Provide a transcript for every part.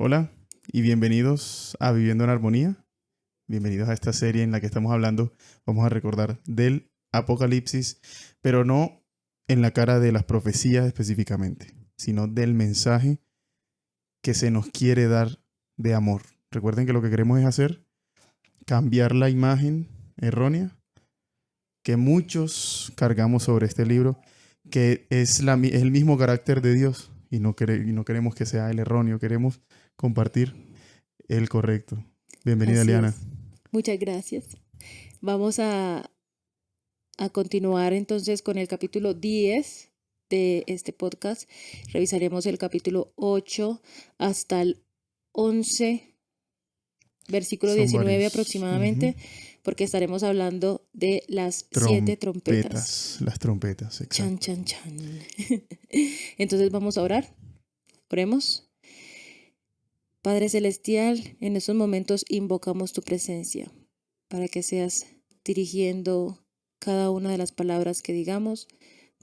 Hola y bienvenidos a Viviendo en Armonía. Bienvenidos a esta serie en la que estamos hablando, vamos a recordar, del Apocalipsis, pero no en la cara de las profecías específicamente, sino del mensaje que se nos quiere dar de amor. Recuerden que lo que queremos es hacer, cambiar la imagen errónea que muchos cargamos sobre este libro, que es el mismo carácter de Dios y no queremos que sea el erróneo, queremos compartir el correcto. Bienvenida, Así Eliana. es. Muchas gracias. Vamos a continuar entonces con el capítulo 10 de este podcast. Revisaremos el capítulo 8 hasta el 11, versículo Son 19 varios. aproximadamente, porque estaremos hablando de las 7 trompetas. Las trompetas, Chan, exacto. chan, chan. Entonces vamos a orar. Oremos. Padre Celestial, en estos momentos invocamos tu presencia para que seas dirigiendo cada una de las palabras que digamos,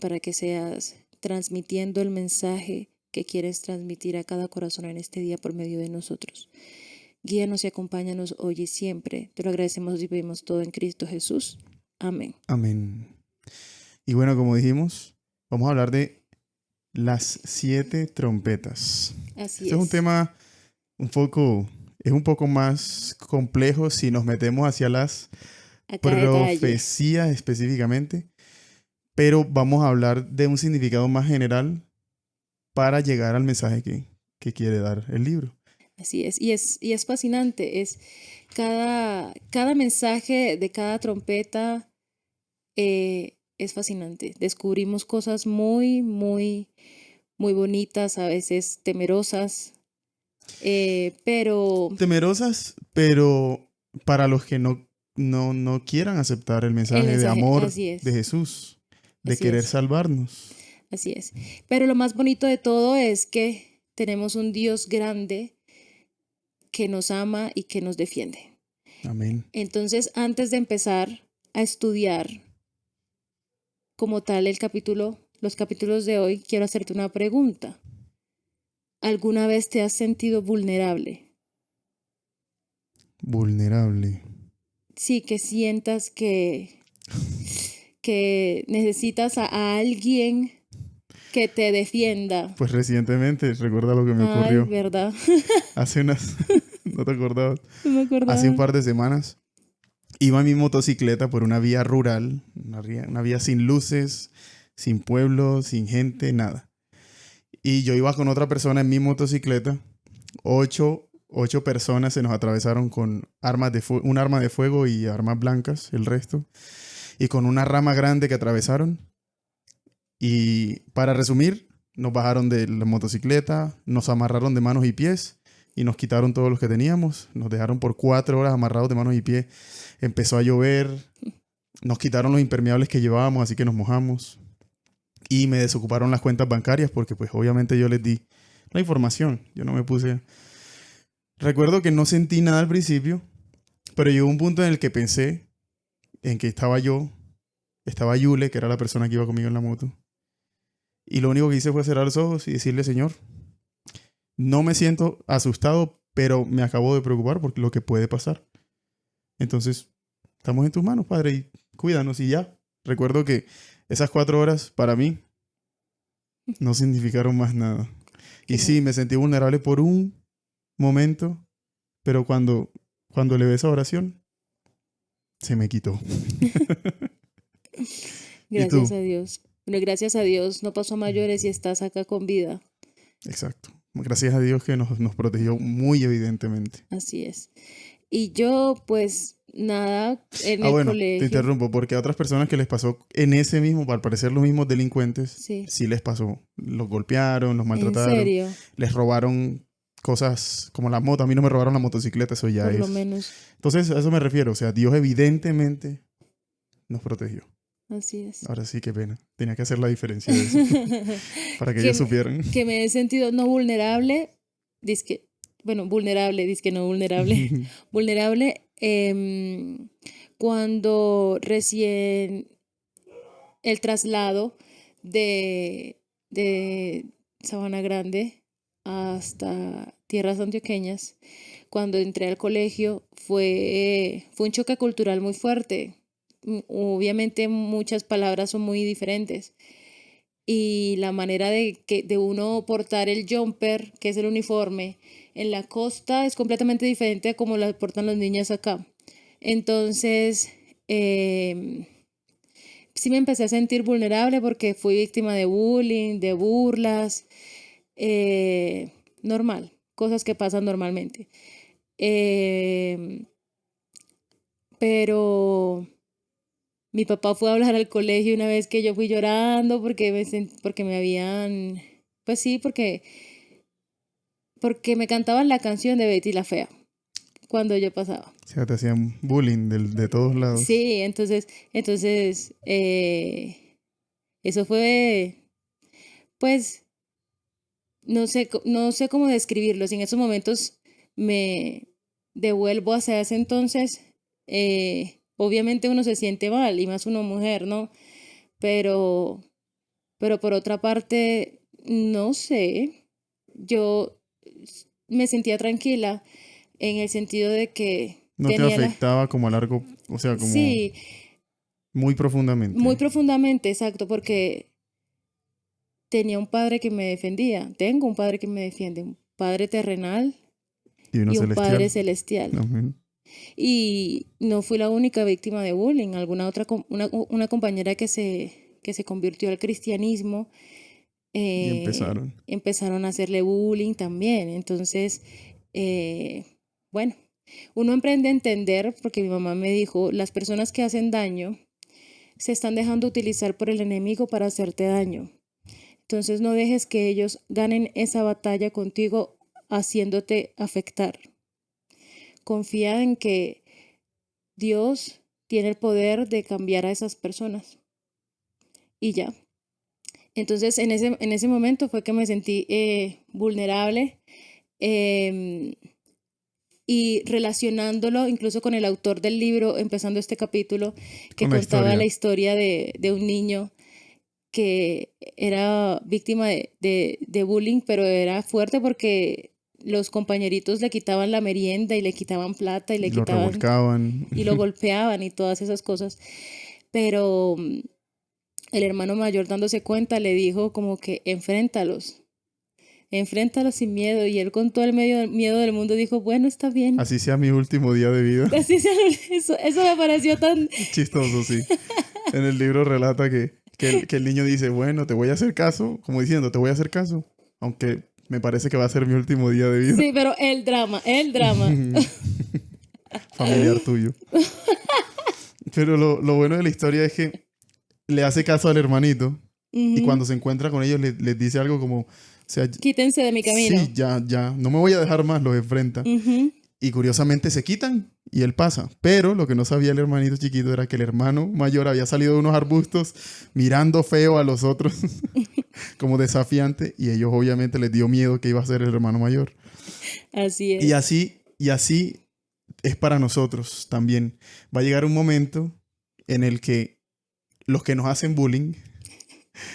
para que seas transmitiendo el mensaje que quieres transmitir a cada corazón en este día por medio de nosotros. Guíanos y acompáñanos hoy y siempre. Te lo agradecemos y pedimos todo en Cristo Jesús. Amén. Amén. Y bueno, como dijimos, vamos a hablar de las 7 trompetas. Así Este es un es. tema es un poco más complejo si nos metemos hacia las Acá detalle. profecías específicamente, pero vamos a hablar de un significado más general para llegar al mensaje que quiere dar el libro. Así es. Y es fascinante. Cada mensaje de cada trompeta es fascinante. Descubrimos cosas muy, muy, muy bonitas, a veces temerosas, pero Temerosas, pero para los que no quieran aceptar el el mensaje de mensaje, amor de Jesús, de así querer es, salvarnos. así es. Pero lo más bonito de todo es que tenemos un Dios grande que nos ama y que nos defiende. Amén. Entonces, antes de empezar a estudiar como tal los capítulos de hoy, quiero hacerte una pregunta. ¿Alguna vez te has sentido vulnerable? Vulnerable. Sí, que sientas que necesitas a alguien que te defienda. Pues recientemente, recuerda lo que me Ay, ocurrió ¿verdad? hace unas, no te acordabas, No me hace un acordaba. par de semanas. Iba en mi motocicleta por una vía rural, una vía sin luces, sin pueblo, sin gente, nada. Y yo iba con otra persona en mi motocicleta. Ocho personas se nos atravesaron con un arma de fuego y armas blancas, el resto. Y con una rama grande que atravesaron. Y para resumir, nos bajaron de la motocicleta, nos amarraron de manos y pies y nos quitaron todos los que teníamos. Nos dejaron por 4 horas amarrados de manos y pies. Empezó a llover, nos quitaron los impermeables que llevábamos, así que nos mojamos. Y me desocuparon las cuentas bancarias porque pues obviamente yo les di la información. Yo no me puse... Recuerdo que no sentí nada al principio, pero llegó un punto en el que pensé en que estaba Yule, que era la persona que iba conmigo en la moto. Y lo único que hice fue cerrar los ojos y decirle, Señor, no me siento asustado, pero me acabo de preocupar por lo que puede pasar. Entonces, estamos en tus manos, Padre, y cuídanos y ya. Recuerdo que esas 4 horas para mí no significaron más nada. Qué Y sí, me sentí vulnerable por un momento, pero cuando elevé esa oración, se me quitó. ¿Y Gracias tú? a Dios. Bueno, gracias a Dios no pasó a mayores y estás acá con vida. Exacto. Gracias a Dios que nos protegió muy evidentemente. Así es. Y yo, pues, nada, en Ah, el bueno, te colegio. interrumpo, porque a otras personas que les pasó en ese mismo, al parecer los mismos delincuentes, Sí. sí les pasó. Los golpearon, los ¿En maltrataron, serio? les robaron cosas como la moto. A mí no me robaron la motocicleta, eso ya Por lo es. menos. Entonces, a eso me refiero. O sea, Dios evidentemente nos protegió. Así es. Ahora sí, qué pena. Tenía que hacer la diferencia de eso para que que, ellos me- supieran. que me he sentido no vulnerable, dizque, bueno, vulnerable, dizque no vulnerable, vulnerable cuando recién el traslado de Sabana Grande hasta tierras antioqueñas, cuando entré al colegio, fue un choque cultural muy fuerte. Obviamente muchas palabras son muy diferentes y la manera de uno portar el jumper, que es el uniforme, en la costa es completamente diferente a como la portan los niños acá. Entonces, sí me empecé a sentir vulnerable porque fui víctima de bullying, de burlas, normal, cosas que pasan normalmente. Eh, pero mi papá fue a hablar al colegio una vez que yo fui llorando porque me habían, pues sí, porque me cantaban la canción de Betty la Fea cuando yo pasaba. O sea, te hacían bullying de todos lados. Sí, entonces eso fue, pues, no sé cómo describirlo. Si en esos momentos me devuelvo hacia ese entonces, obviamente uno se siente mal, y más una mujer, ¿no? Pero, pero por otra parte, no sé, yo me sentía tranquila en el sentido de que No te tenía la... afectaba como a largo, o sea, como Sí, muy muy profundamente. profundamente, exacto, porque tenía un padre que me defendía, tengo un padre que me defiende, un padre terrenal Y uno y un padre celestial. celestial. Amén. Y no fui la única víctima de bullying. Alguna otra, una compañera que se convirtió al cristianismo, Y empezaron. empezaron a hacerle bullying también. Entonces, bueno, uno aprende a entender, porque mi mamá me dijo, las personas que hacen daño se están dejando utilizar por el enemigo para hacerte daño. Entonces no dejes que ellos ganen esa batalla contigo haciéndote afectar. Confía en que Dios tiene el poder de cambiar a esas personas. Y ya. Entonces en ese momento fue que me sentí vulnerable, eh, y relacionándolo incluso con el autor del libro, empezando este capítulo, que Con la contaba la historia. historia de un niño que era víctima de bullying, pero era fuerte porque los compañeritos le quitaban la merienda y le quitaban plata y le Y lo quitaban revolcaban. y lo golpeaban y todas esas cosas. Pero el hermano mayor, dándose cuenta, le dijo como que enfréntalos sin miedo. Y él, con todo el miedo del mundo, dijo, bueno, está bien. Así sea mi último día de vida. Así sea, eso me pareció tan... Chistoso, sí. En el libro relata que el niño dice, bueno, te voy a hacer caso, como diciendo, te voy a hacer caso, aunque me parece que va a ser mi último día de vida. Sí, pero el drama. Familiar tuyo. Pero lo bueno de la historia es que le hace caso al hermanito y Ujú. cuando se encuentra con ellos les dice algo como, o sea, Quítense de mi camino. sí, ya, no me voy a dejar más, los enfrenta. Ujú. Y curiosamente se quitan y él pasa. Pero lo que no sabía el hermanito chiquito era que el hermano mayor había salido de unos arbustos mirando feo a los otros como desafiante y ellos obviamente les dio miedo que iba a ser el hermano mayor. Así Y es. así es para nosotros también. Va a llegar un momento en el que los que nos hacen bullying,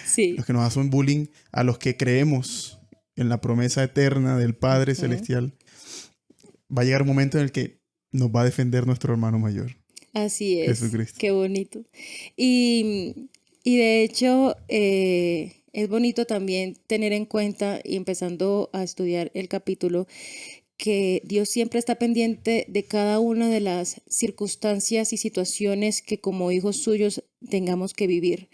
Sí. los que nos hacen bullying a los que creemos en la promesa eterna del Padre Ujú. Celestial, va a llegar un momento en el que nos va a defender nuestro hermano mayor, Así es. Jesucristo. Qué bonito. Y, y de hecho, es bonito también tener en cuenta, y empezando a estudiar el capítulo, que Dios siempre está pendiente de cada una de las circunstancias y situaciones que como hijos suyos tengamos que vivir,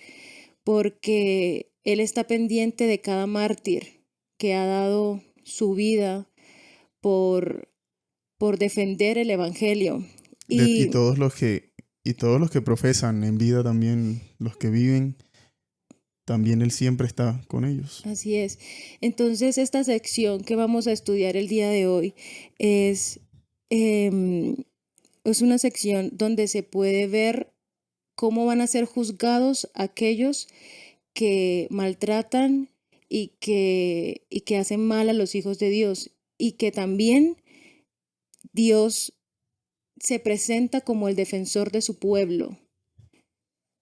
porque Él está pendiente de cada mártir que ha dado su vida por, por defender el Evangelio. Y Y todos los que profesan en vida también, los que viven, también Él siempre está con ellos. así es. Entonces, esta sección que vamos a estudiar el día de hoy es, em, es una sección donde se puede ver cómo van a ser juzgados aquellos que maltratan y que hacen mal a los hijos de Dios, y que también Dios se presenta como el defensor de su pueblo,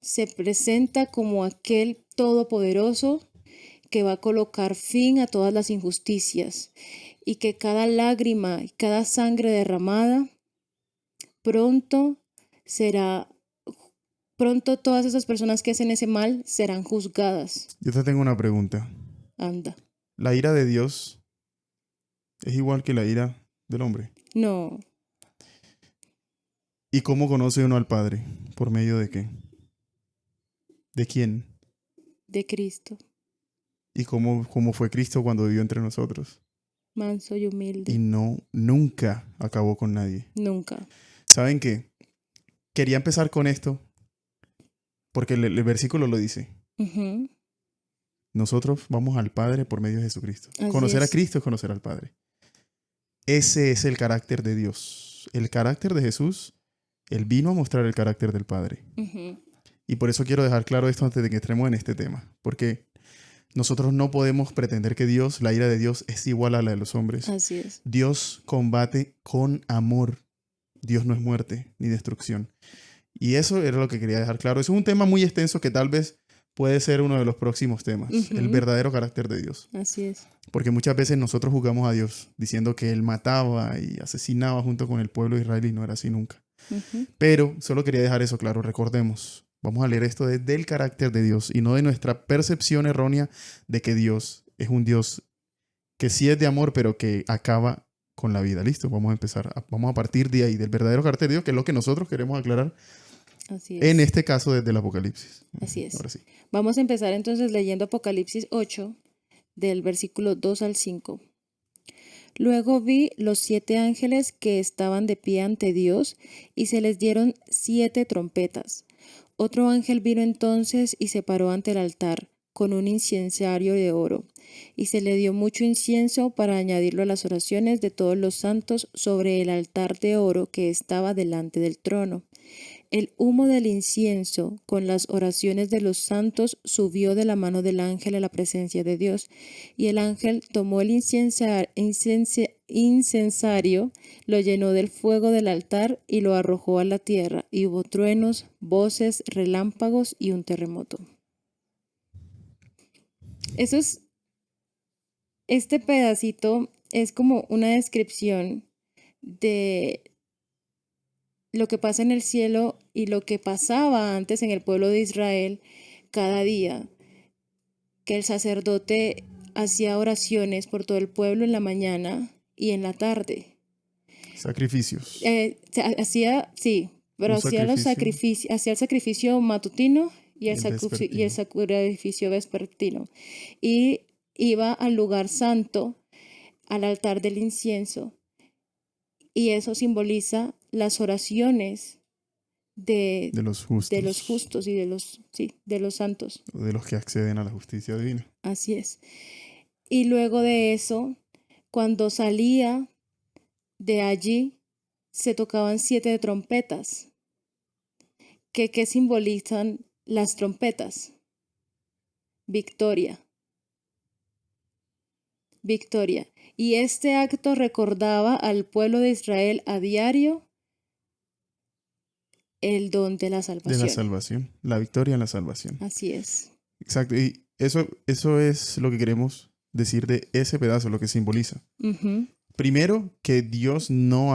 se presenta como aquel todopoderoso que va a colocar fin a todas las injusticias. y que cada lágrima y cada sangre derramada pronto todas esas personas que hacen ese mal serán juzgadas. Yo te tengo una pregunta. Anda. ¿La ira de Dios es igual que la ira del hombre? No, ¿Y cómo conoce uno al Padre? ¿Por medio de qué? ¿De quién? de Cristo, ¿Y cómo fue Cristo cuando vivió entre nosotros? manso y Y humilde. nunca acabó con nadie. Nunca. ¿Saben qué? Quería empezar con esto porque el versículo lo dice. Ujú, Nosotros vamos al Padre por medio de Jesucristo. así Conocer a es. Cristo es conocer al Padre. Ese es el carácter de Dios. El carácter de Jesús, Él vino a mostrar el carácter del Padre. Ujú, Y por eso quiero dejar claro esto antes de que entremos en este tema. Porque nosotros no podemos pretender que Dios, la ira de Dios, es igual a la de los hombres. así es. Dios combate con amor. Dios no es muerte ni destrucción. Y eso era lo que quería dejar claro. Eso es un tema muy extenso que tal vez puede ser uno de los próximos temas. El Ujú, verdadero carácter de Dios. así es. Porque muchas veces nosotros juzgamos a Dios diciendo que Él mataba y asesinaba junto con el pueblo de Israel y no era así nunca. Ujú, Pero solo quería dejar eso claro. Recordemos, vamos a leer esto desde el carácter de Dios y no de nuestra percepción errónea de que Dios es un Dios que sí es de amor, pero que acaba con la vida. ¿Listo? Vamos a empezar. Vamos a partir de ahí, del verdadero carácter de Dios, que es lo que nosotros queremos aclarar así en es. este caso desde el Apocalipsis. Así es. Ahora sí. Vamos a empezar entonces leyendo Apocalipsis 8, del versículo 2 al 5. Luego vi los 7 ángeles que estaban de pie ante Dios, y se les dieron 7 trompetas. Otro ángel vino entonces y se paró ante el altar, con un incensario de oro, y se le dio mucho incienso para añadirlo a las oraciones de todos los santos sobre el altar de oro que estaba delante del trono. El humo del incienso con las oraciones de los santos subió de la mano del ángel a la presencia de Dios, y el ángel tomó el incensario, lo llenó del fuego del altar y lo arrojó a la tierra, y hubo truenos, voces, relámpagos y un terremoto. Eso es, este pedacito es como una descripción de lo que pasa en el cielo y lo que pasaba antes en el pueblo de Israel cada día, que el sacerdote hacía oraciones por todo el pueblo en la mañana y en la tarde. Sacrificios. Sí, pero Un hacía sacrificio hacía el sacrificio matutino y y el el vespertino. sacrificio vespertino. Y iba al lugar santo, al altar del incienso, y eso simboliza las oraciones de, De los de los justos, justos y de los santos. de los que acceden a la justicia divina. Así es. Y luego de eso, cuando salía de allí, se tocaban 7 trompetas. ¿Qué simbolizan las trompetas? Victoria. Victoria. Y este acto recordaba al pueblo de Israel a diario el don de la De la salvación. salvación. La victoria en la salvación. Así es. Exacto. Y eso es lo que queremos decir de ese pedazo, lo que simboliza. Ujú, Primero, que Dios no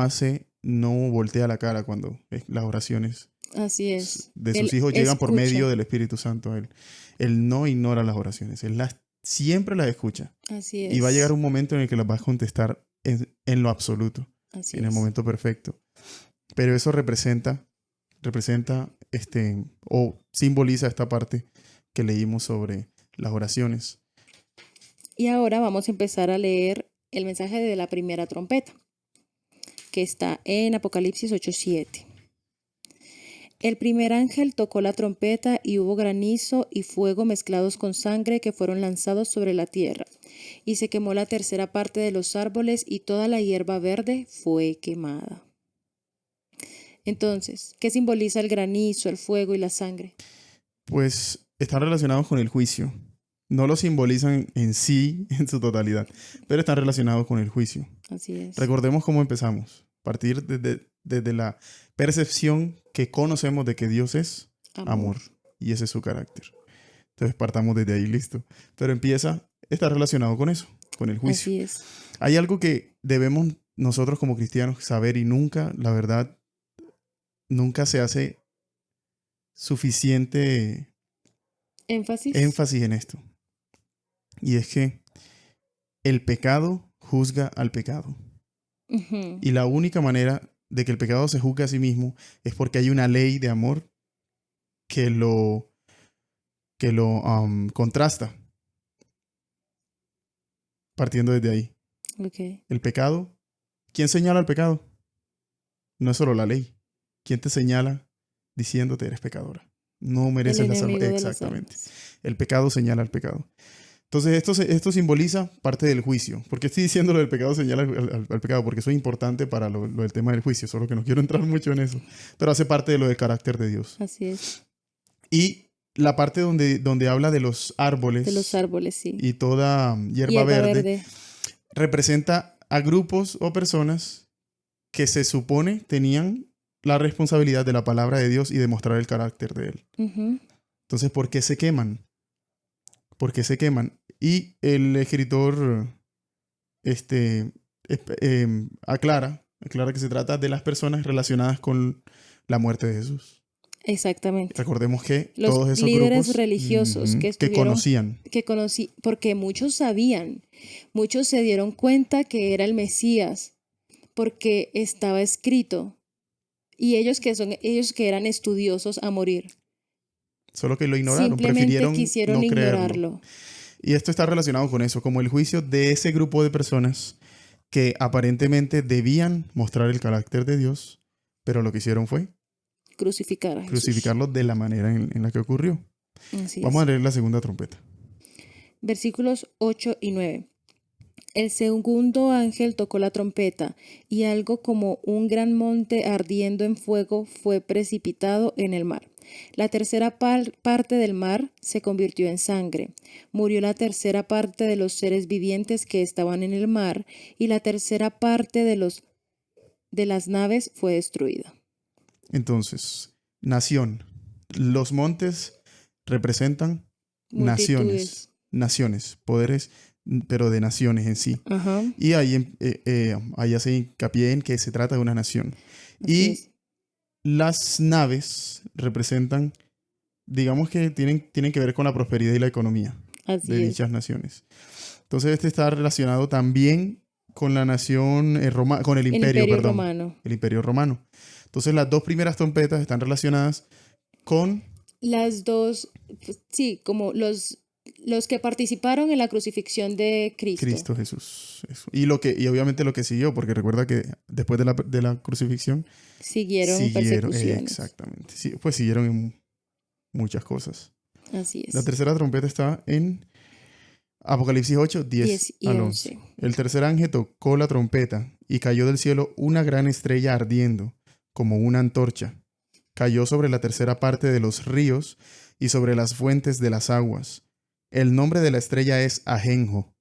voltea la cara cuando las oraciones así es. de sus Él hijos llegan por medio escucha. del Espíritu Santo a Él. Él no ignora las oraciones. Él siempre las escucha. Así Y va a llegar es. un momento en el que las va a contestar en lo absoluto, Así en el es. momento perfecto. Pero eso representa o simboliza esta parte que leímos sobre las oraciones. Y ahora vamos a empezar a leer el mensaje de la primera trompeta, que está en Apocalipsis 8:7. El primer ángel tocó la trompeta y hubo granizo y fuego mezclados con sangre que fueron lanzados sobre la tierra. Y se quemó la tercera parte de los árboles y toda la hierba verde fue quemada. Entonces, ¿qué simboliza el granizo, el fuego y la sangre? Pues están relacionados con el juicio. No lo simbolizan en sí, en su totalidad, pero están relacionados con el juicio. Así es. Recordemos cómo empezamos. Partir desde la percepción que conocemos de que Dios es amor. Y ese es su carácter. Entonces partamos desde ahí, listo. Pero está relacionado con eso, con el juicio. Así es. Hay algo que debemos nosotros como cristianos saber y nunca, la verdad, nunca se hace suficiente Énfasis. énfasis en esto. Y es que el pecado juzga al pecado. Ujú. Y la única manera de que el pecado se juzgue a sí mismo es porque hay una ley de amor que lo contrasta, partiendo desde ahí. Ok. El pecado, ¿quién señala el pecado? No es solo la ley. ¿Quién te señala diciéndote eres pecadora? No El mereces la enemigo salvación. de las Exactamente. almas. El pecado señala al pecado. Entonces, esto simboliza parte del juicio. ¿Por qué estoy diciendo lo del pecado señala al pecado? Porque eso es importante para lo del tema del juicio, solo que no quiero entrar mucho en eso. Pero hace parte de lo del carácter de Dios. Así es. Y la parte donde habla de los árboles De los árboles, sí. y toda hierba Hierba verde, verde. representa a grupos o personas que se supone tenían la responsabilidad de la palabra de Dios y de mostrar el carácter de Él. Ujú. Entonces, ¿por qué se queman? ¿Por qué se queman? Y el escritor aclara que se trata de las personas relacionadas con la muerte de Jesús. Exactamente. Recordemos que Los todos esos líderes grupos religiosos que que estuvieron, conocían. que conocí, porque muchos sabían, muchos se dieron cuenta que era el Mesías, porque estaba escrito, y ellos que eran estudiosos a morir, Solo que lo ignoraron, simplemente prefirieron quisieron no creerlo. ignorarlo. Y esto está relacionado con eso, como el juicio de ese grupo de personas que aparentemente debían mostrar el carácter de Dios, pero lo que hicieron fue Crucificar a Jesús. crucificarlo de la manera en la que ocurrió. Así Vamos es. a leer la segunda trompeta. Versículos 8 y 9. El segundo ángel tocó la trompeta, y algo como un gran monte ardiendo en fuego fue precipitado en el mar. La tercera parte del mar se convirtió en sangre. Murió la tercera parte de los seres vivientes que estaban en el mar, y la tercera parte de las naves fue destruida. Entonces, nación. Los montes representan Multitudes. naciones, poderes, pero de naciones en sí. Ajá. Y ahí hace hincapié en que se trata de una nación. Así Y es. las naves representan, digamos que tienen que ver con la prosperidad y la economía Así de es. dichas naciones. Entonces este está relacionado también con la nación con el El imperio, Imperio perdón, Romano. el imperio romano. Entonces las dos primeras trompetas están relacionadas con Las dos, pues, sí, como los que participaron en la crucifixión de Cristo. Cristo Jesús. Eso. Y obviamente lo que siguió, porque recuerda que después de la crucifixión Siguieron persecuciones. exactamente. Sí, pues siguieron en muchas cosas. Así La es. tercera trompeta está en Apocalipsis 8, 10 10 y al 11. 11. El tercer ángel tocó la trompeta y cayó del cielo una gran estrella ardiendo, como una antorcha. Cayó sobre la tercera parte de los ríos y sobre las fuentes de las aguas. El nombre de la estrella es Ajenjo.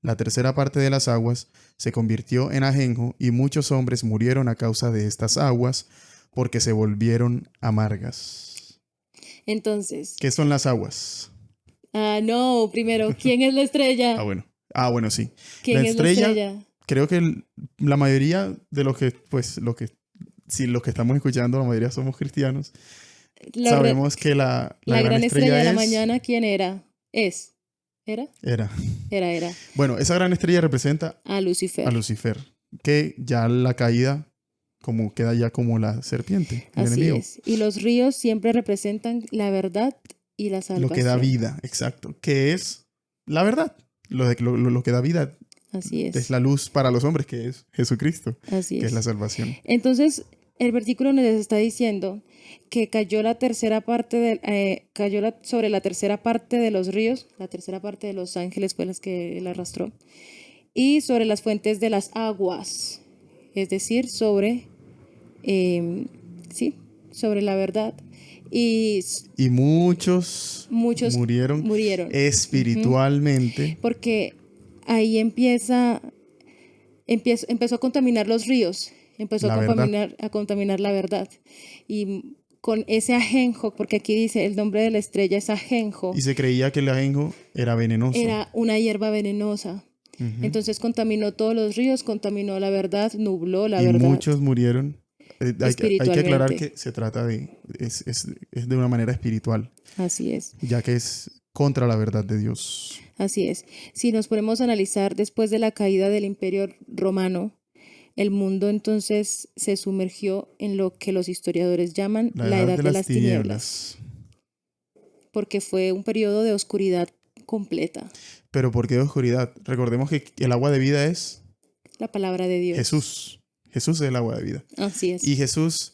La tercera parte de las aguas se convirtió en ajenjo y muchos hombres murieron a causa de estas aguas porque se volvieron amargas. Entonces, ¿Qué son las aguas? no, primero, ¿quién es la estrella? Bueno, sí. ¿Quién La es la estrella, estrella? creo que la mayoría de los que, si los que estamos escuchando, la mayoría somos cristianos, sabemos que la gran estrella de la es... mañana, ¿quién era? ¿Era? Era. Era. Bueno, esa gran estrella representa A Lucifer. a Lucifer, que ya la caída como queda ya como la serpiente, el Así enemigo. es. Y los ríos siempre representan la verdad y la salvación. Lo que da vida, exacto, que es la verdad. Lo que da vida Así es la luz para los hombres, que es Jesucristo, Así que es la es. salvación. Entonces, el versículo nos está diciendo que cayó la tercera parte sobre la tercera parte de los ríos, la tercera parte de los ángeles fue las que él arrastró, y sobre las fuentes de las aguas, es decir, sobre la verdad. Y muchos murieron. espiritualmente. Porque ahí empezó a contaminar los ríos, empezó a contaminar la verdad. Y con ese ajenjo, porque aquí dice el nombre de la estrella es ajenjo. Y se creía que el ajenjo era venenoso. Era una hierba venenosa. Ujú. Entonces contaminó todos los ríos, contaminó la verdad, nubló la Y verdad muchos murieron. Hay que aclarar espiritualmente. que se trata es de una manera espiritual, Así es, ya que es contra la verdad de Dios. así es. Si nos ponemos a analizar después de la caída del Imperio Romano, el mundo entonces se sumergió en lo que los historiadores llaman La la edad edad de de las las tinieblas, tinieblas. porque fue un periodo de oscuridad completa. Pero ¿por qué oscuridad? Recordemos que el agua de vida es La palabra de Dios. Jesús. Jesús es el agua de vida. Así es. Y Jesús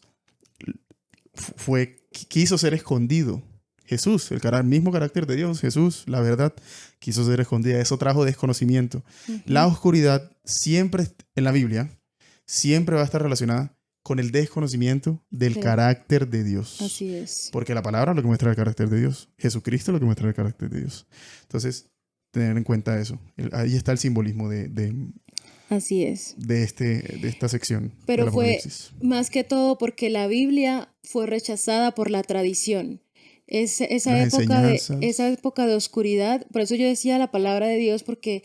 quiso ser escondido. Jesús, mismo carácter de Dios, Jesús, la verdad, quiso ser escondida. Eso trajo desconocimiento. La Ujú. oscuridad siempre en la Biblia, siempre va a estar relacionada con el desconocimiento del Pero- carácter de Dios. Así es. Porque la palabra es lo que muestra el carácter de Dios. Jesucristo es lo que muestra el carácter de Dios. Entonces, tener en cuenta eso. Ahí está el simbolismo Así es. de esta sección Pero del fue Apocalipsis. más que todo porque la Biblia fue rechazada por la tradición. Las enseñanzas. Esa época de oscuridad, por eso yo decía la palabra de Dios, porque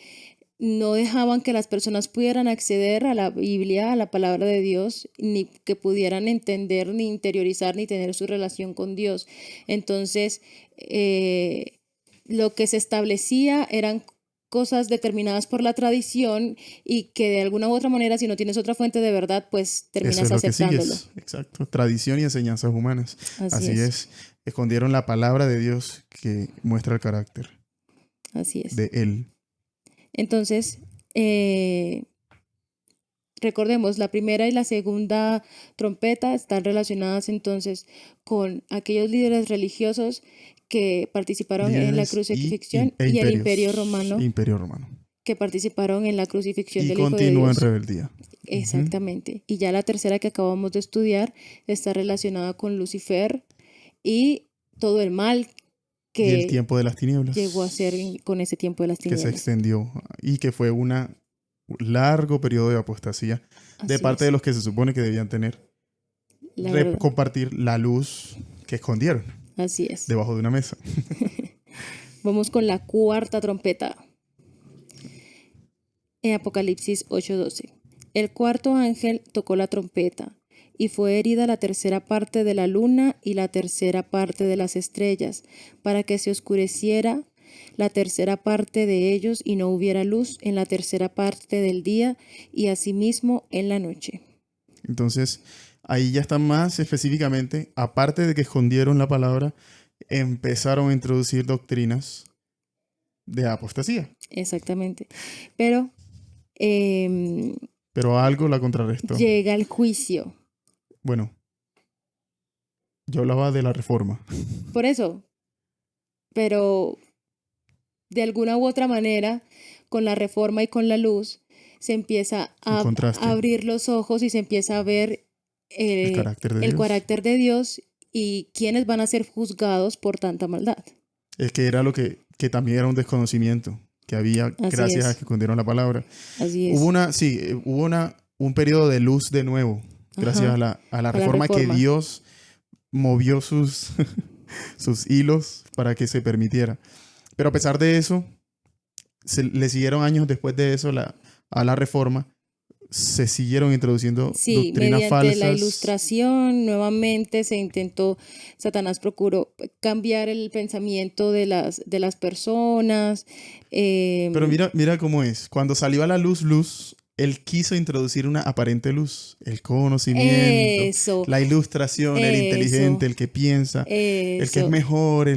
no dejaban que las personas pudieran acceder a la Biblia, a la palabra de Dios, ni que pudieran entender, ni interiorizar, ni tener su relación con Dios. Entonces, lo que se establecía eran cosas determinadas por la tradición y que de alguna u otra manera, si no tienes otra fuente de verdad, pues Eso terminas es lo que aceptándolo. sigues. Exacto. Tradición y enseñanzas humanas. Así Así es. es. Escondieron la palabra de Dios que muestra el carácter Así es. de Él. Entonces, recordemos, la primera y la segunda trompeta están relacionadas entonces con aquellos líderes religiosos que participaron en la Líderes crucifixión e y el imperios. imperio romano que participaron en la crucifixión Y del Hijo de continúa en Dios. rebeldía. Exactamente. Y ya la tercera que acabamos de estudiar está relacionada con Lucifer y todo el mal Y el que tiempo de las tinieblas. llegó a ser con ese tiempo de las Que se tinieblas. extendió y que fue un largo periodo de apostasía de Así parte es, de los que se supone que debían tener, la verdad. compartir la luz que escondieron Así es. debajo de una mesa. Vamos con la cuarta trompeta. En Apocalipsis 8:12. El cuarto ángel tocó la trompeta, y fue herida la tercera parte de la luna y la tercera parte de las estrellas, para que se oscureciera la tercera parte de ellos y no hubiera luz en la tercera parte del día y asimismo en la noche. Entonces, ahí ya está más específicamente, aparte de que escondieron la palabra, empezaron a introducir doctrinas de apostasía. Exactamente. Pero Pero algo la contrarrestó. llega el juicio. Bueno, yo hablaba de la reforma. Por eso, pero de alguna u otra manera, con la reforma y con la luz, se empieza a contraste. abrir los ojos y se empieza a ver El carácter de el Dios. carácter de Dios y quiénes van a ser juzgados por tanta maldad. Es que era lo que también era un desconocimiento que había Así gracias es. a que escondieron la palabra. Así es. Hubo un periodo de luz de nuevo, gracias Ajá. a la reforma que reforma. Dios movió sus hilos para que se permitiera. Pero a pesar de eso, le siguieron años después de eso a la reforma, se siguieron introduciendo Sí, doctrinas mediante falsas. la ilustración, nuevamente se intentó, Satanás procuró cambiar el pensamiento de las personas. Pero mira cómo es. Cuando salió a la luz, él quiso introducir una aparente luz. El conocimiento, Eso, la ilustración, el inteligente, el que piensa, el que es eso. mejor,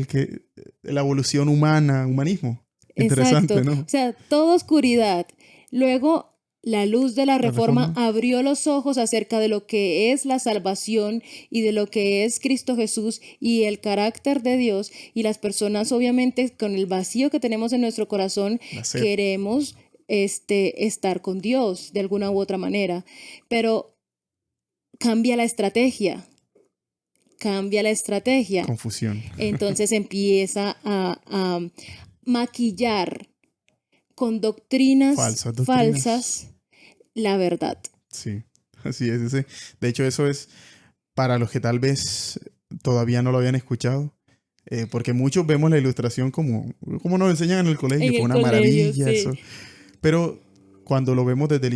la evolución humana, humanismo. Interesante, Exacto. ¿no? O sea, toda oscuridad. Luego, la luz de la reforma reforma. abrió los ojos acerca de lo que es la salvación y de lo que es Cristo Jesús y el carácter de Dios. Y las personas, obviamente, con el vacío que tenemos en nuestro corazón, La sed. queremos estar con Dios de alguna u otra manera. Pero cambia la estrategia. Cambia la estrategia. Confusión. Entonces empieza a maquillar con doctrinas falsas la verdad. Sí, así es. De hecho, eso es para los que tal vez todavía no lo habían escuchado. Porque muchos vemos la ilustración como nos enseñan en el colegio, En fue el una colegio, maravilla sí. eso. Pero cuando lo vemos desde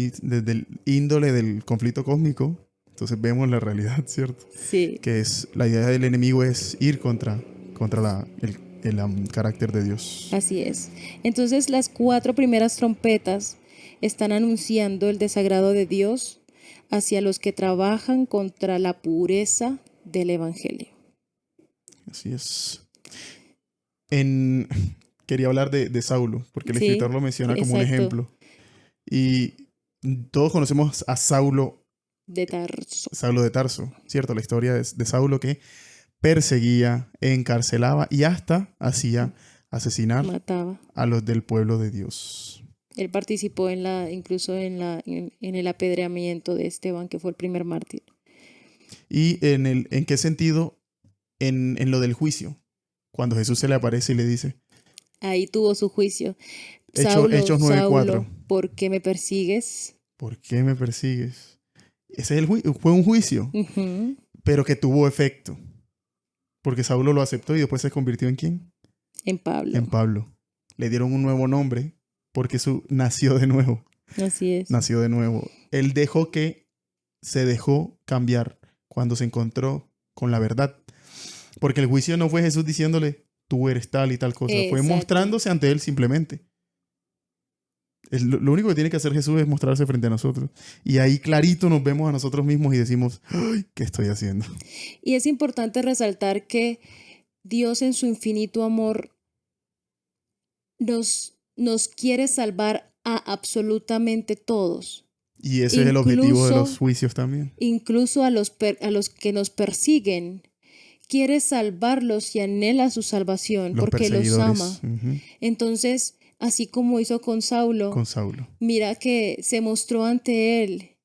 el índole del conflicto cósmico, entonces vemos la realidad, ¿cierto? Sí, Que es la idea del enemigo es ir contra el carácter de Dios. así es. Entonces las 4 primeras trompetas están anunciando el desagrado de Dios hacia los que trabajan contra la pureza del Evangelio. Así es. En, quería hablar de Saulo, porque el Sí, escritor lo menciona como un exacto. ejemplo. Y todos conocemos a Saulo, De Tarso. Saulo de Tarso, ¿cierto? La historia de Saulo que perseguía, encarcelaba y hasta hacía asesinar Mataba. a los del pueblo de Dios. Él participó incluso en el apedreamiento de Esteban, que fue el primer mártir. ¿Y en qué sentido? En lo del juicio. Cuando Jesús se le aparece y le dice, Ahí tuvo su juicio. Saulo, Hechos 9:4, Saulo, ¿por qué me persigues? ¿por qué me persigues? Ese es fue un juicio, Ujú. pero que tuvo efecto. Porque Saulo lo aceptó y después se convirtió en ¿quién? En Pablo. En Pablo. Le dieron un nuevo nombre porque nació de nuevo. Así es. Nació de nuevo. Él se dejó cambiar cuando se encontró con la verdad. Porque el juicio no fue Jesús diciéndole, tú eres tal y tal cosa. Fue Exacto. mostrándose ante él simplemente. Lo único que tiene que hacer Jesús es mostrarse frente a nosotros. Y ahí clarito nos vemos a nosotros mismos y decimos, "Ay, ¿qué estoy haciendo?" Y es importante resaltar que Dios en su infinito amor nos quiere salvar a absolutamente todos. Y ese es el objetivo de los Incluso, juicios también. incluso a los que nos persiguen. Quiere salvarlos y anhela su salvación Los porque los perseguidores. ama. Ujú. Entonces, así como hizo con Saulo, Con Saulo. mira que se mostró ante él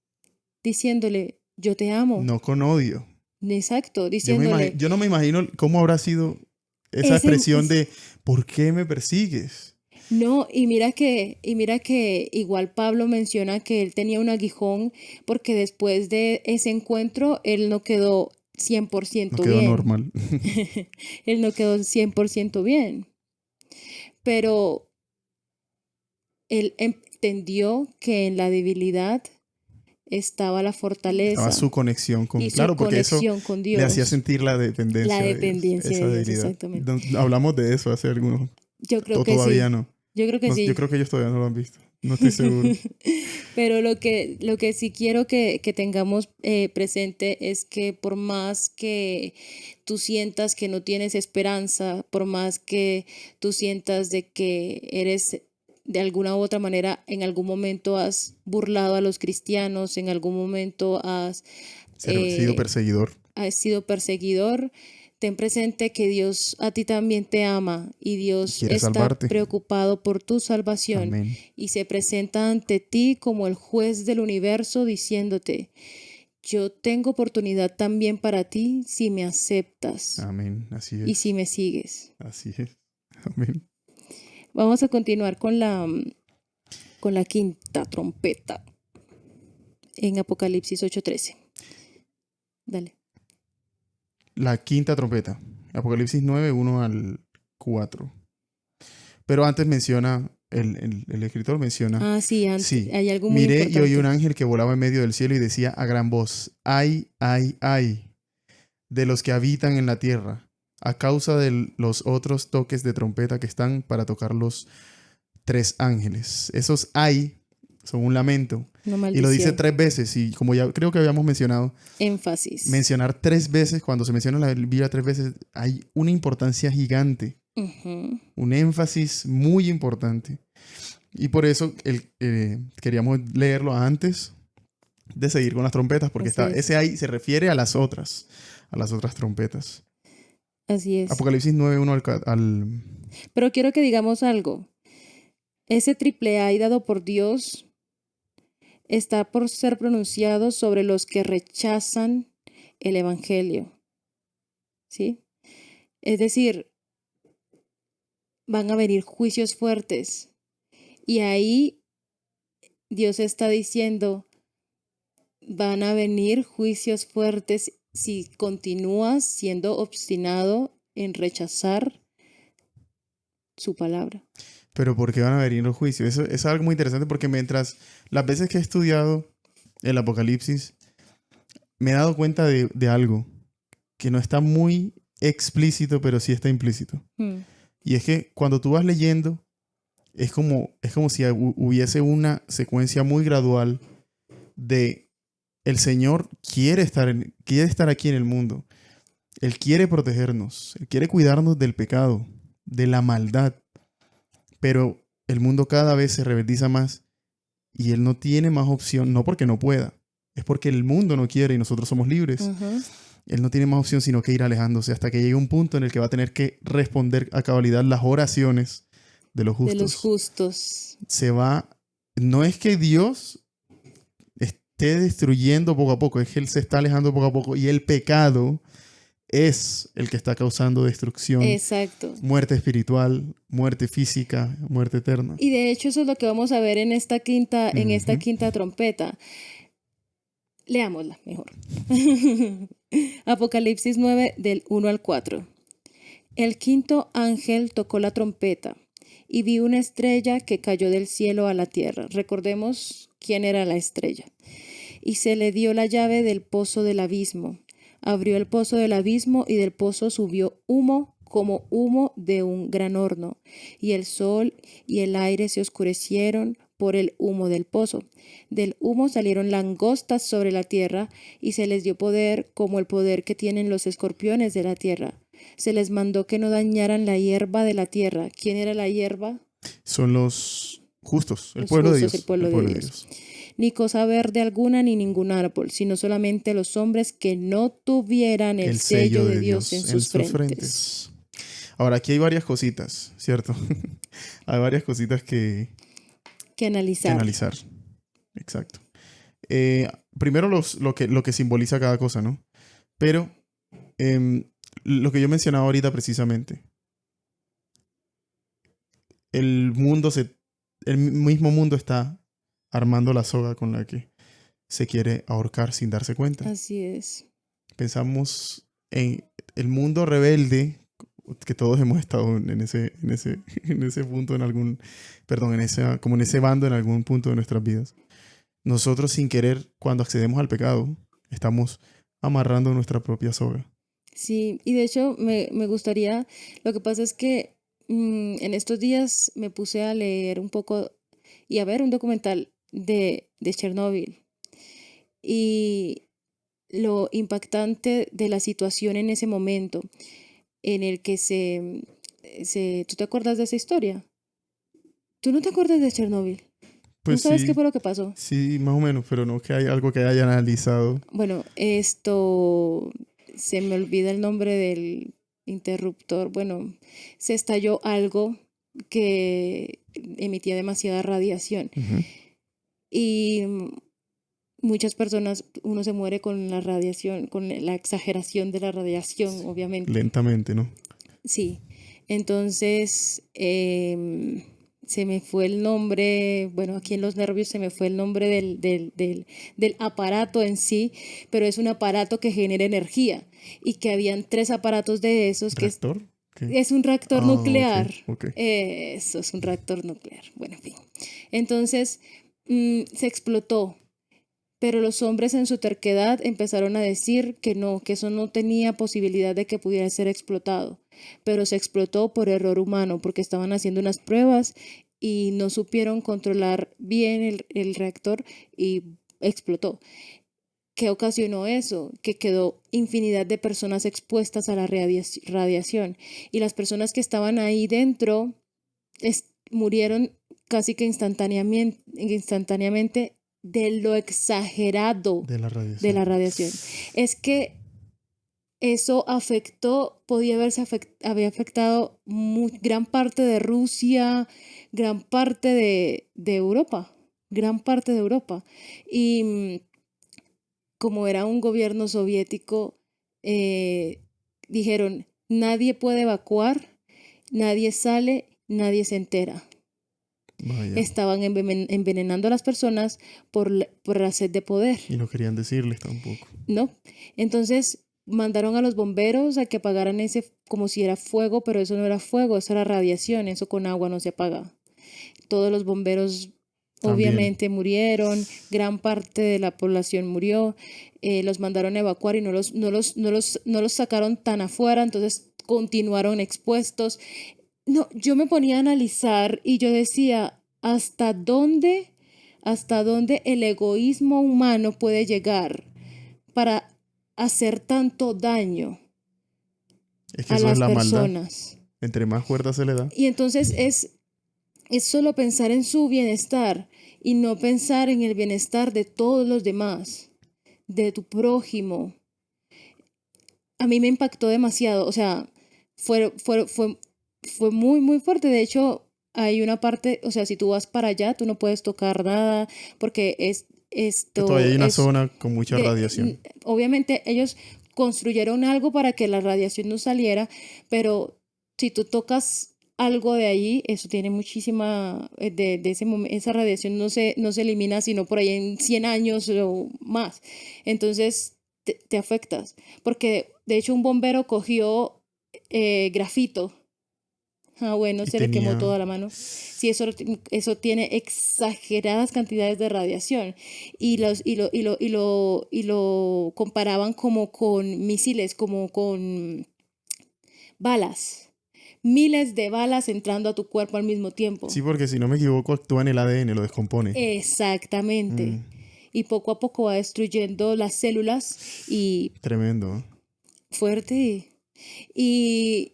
diciéndole, yo te amo. No con odio. Exacto, diciéndole, Yo no me imagino cómo habrá sido esa ese, expresión de ¿por qué me persigues? no, y mira que igual Pablo menciona que él tenía un aguijón porque después de ese encuentro él no quedó No 100% quedó bien. normal. Él no quedó 100% bien. Pero él entendió que en la debilidad estaba la Estaba fortaleza su conexión con... y su Claro, porque eso conexión con le hacía Dios. sentir la dependencia La de Dios. dependencia Esa de Dios, debilidad. exactamente. Hablamos de eso hace algunos... Yo creo que Todavía sí. no. Yo creo que Yo sí. creo que ellos todavía no lo han visto. No estoy seguro. Pero lo que sí quiero que tengamos presente es que por más que tú sientas que no tienes esperanza, por más que tú sientas de que eres de alguna u otra manera, en algún momento has burlado a los cristianos, en algún momento has Sido perseguidor. sido perseguidor, ten presente que Dios a ti también te ama y Dios Quiere está salvarte. preocupado por tu salvación Amén. y se presenta ante ti como el juez del universo diciéndote, yo tengo oportunidad también para ti si me aceptas Amén. Así y es. si me sigues. Así es. Amén. Vamos a continuar con la quinta trompeta en Apocalipsis 8:13. Dale. La quinta trompeta. Apocalipsis 9, 1 al 4. Pero antes menciona, el escritor menciona, Ah, sí, antes, sí, hay algo muy miré y oí un importante. ángel que volaba en medio del cielo y decía a gran voz, ay, ay, ay, de los que habitan en la tierra, a causa de los otros toques de trompeta que están para tocar los 3 ángeles. Esos ay son un lamento. Una Y lo dice maldición. 3 veces. Y como ya creo que habíamos mencionado, Énfasis. mencionar 3 veces, cuando se menciona la Biblia 3 veces, hay una importancia gigante. Ujú. Un énfasis muy importante. Y por eso queríamos leerlo antes de seguir con las trompetas, porque Así es. ese ahí se refiere a las otras trompetas. Así es. Apocalipsis 9:1 al... Pero quiero que digamos algo. Ese triple A dado por Dios está por ser pronunciado sobre los que rechazan el Evangelio. ¿Sí? Es decir, van a venir juicios fuertes. Y ahí Dios está diciendo, van a venir juicios fuertes si continúas siendo obstinado en rechazar su palabra. Pero ¿por qué van a venir los juicios? Eso es algo muy interesante porque mientras las veces que he estudiado el Apocalipsis, me he dado cuenta de algo que no está muy explícito, pero sí está implícito. Mm. Y es que cuando tú vas leyendo, es como si hubiese una secuencia muy gradual de el Señor quiere estar aquí en el mundo. Él quiere protegernos. Él quiere cuidarnos del pecado, de la maldad. Pero el mundo cada vez se rebeldiza más y Él no tiene más opción, no porque no pueda, es porque el mundo no quiere y nosotros somos libres. Ajá. Él no tiene más opción sino que ir alejándose hasta que llegue un punto en el que va a tener que responder a cabalidad las oraciones de los De los justos. justos. No es que Dios esté destruyendo poco a poco, es que Él se está alejando poco a poco y el pecado es el que está causando destrucción, Exacto. muerte espiritual, muerte física, muerte eterna. Y de hecho eso es lo que vamos a ver en esta quinta trompeta. Leámosla mejor. Apocalipsis 9 del 1 al 4. El quinto ángel tocó la trompeta y vi una estrella que cayó del cielo a la tierra. Recordemos quién era la estrella. Y se le dio la llave del pozo del abismo. Abrió el pozo del abismo y del pozo subió humo como humo de un gran horno. Y el sol y el aire se oscurecieron por el humo del pozo. Del humo salieron langostas sobre la tierra y se les dio poder como el poder que tienen los escorpiones de la tierra. Se les mandó que no dañaran la hierba de la tierra. ¿Quién era la hierba? Son los justos, el Los pueblo de justos, Dios. el pueblo de Dios. Ni cosa verde alguna ni ningún árbol, sino solamente los hombres que no tuvieran el sello de Dios en sus frentes. Ahora, aquí hay varias cositas, ¿cierto? Hay varias cositas que Que analizar. Exacto. Primero lo que simboliza cada cosa, ¿no? Pero lo que yo mencionaba ahorita precisamente, el mismo mundo está armando la soga con la que se quiere ahorcar sin darse cuenta. Así es. Pensamos en el mundo rebelde, que todos hemos estado en ese punto, como en ese bando en algún punto de nuestras vidas. Nosotros sin querer, cuando accedemos al pecado, estamos amarrando nuestra propia soga. Sí, y de hecho me gustaría, lo que pasa es que en estos días me puse a leer un poco y a ver un documental de Chernóbil y lo impactante de la situación en ese momento en el que ¿tú te acuerdas de esa historia? ¿Tú no te acuerdas de Chernóbil? ¿No Pues sabes qué sí, fue lo que pasó? sí, más o menos, pero no que hay algo que haya analizado. Bueno, se me olvida el nombre del interruptor. Bueno, se estalló algo que emitía demasiada radiación Ujú. y muchas personas, uno se muere con la radiación, con la exageración de la radiación, obviamente. Lentamente, ¿no? Sí, entonces se me fue el nombre, bueno, aquí en los nervios se me fue el nombre del aparato en sí, pero es un aparato que genera energía y que habían 3 aparatos de esos que ¿Reactor? ¿Qué? es un reactor nuclear. Ok. Eso es un reactor nuclear. Bueno, en fin. Entonces se explotó. Pero los hombres en su terquedad empezaron a decir que no, que eso no tenía posibilidad de que pudiera ser explotado. Pero se explotó por error humano, porque estaban haciendo unas pruebas y no supieron controlar bien el reactor y explotó. ¿Qué ocasionó eso? Que quedó infinidad de personas expuestas a la radiación. Y las personas que estaban ahí dentro murieron casi que instantáneamente de lo exagerado De la de la radiación. radiación. Es que eso había afectado gran parte de Rusia, gran parte de Europa, gran parte de Europa. Y como era un gobierno soviético, dijeron, nadie puede evacuar, nadie sale, nadie se entera. Vaya. Estaban envenenando a las personas por la sed de poder, Y no querían decirles tampoco. ¿no? Entonces mandaron a los bomberos a que apagaran ese como si era fuego, pero eso no era fuego, eso era radiación, eso con agua no se apaga. todos los bomberos También. obviamente murieron, gran parte de la población murió, los mandaron a evacuar y no los sacaron tan afuera, entonces continuaron expuestos. No, yo me ponía a analizar y yo decía, hasta dónde el egoísmo humano puede llegar para hacer tanto daño Es que a eso es las la maldad. personas? Entre más cuerda se le da. Y entonces es solo pensar en su bienestar y no pensar en el bienestar de todos los demás, de tu prójimo. A mí me impactó demasiado, o sea, fue muy, muy fuerte. De hecho, hay una parte, o sea, si tú vas para allá, tú no puedes tocar nada porque Que todavía hay una es zona con mucha radiación. obviamente ellos construyeron algo para que la radiación no saliera, pero si tú tocas algo de allí, eso tiene muchísima, esa radiación no se elimina sino por ahí en 100 años o más. Entonces te afectas, porque de hecho un bombero cogió grafito. Ah, bueno, Y se le quemó tenía... toda la mano. Sí, eso tiene exageradas cantidades de radiación. Y lo comparaban como con misiles, como con balas. Miles de balas entrando a tu cuerpo al mismo tiempo. Sí, porque si no me equivoco, actúa en el ADN, lo descompone. Exactamente. Y poco a poco va destruyendo las células y Tremendo. ¿Eh? fuerte. Y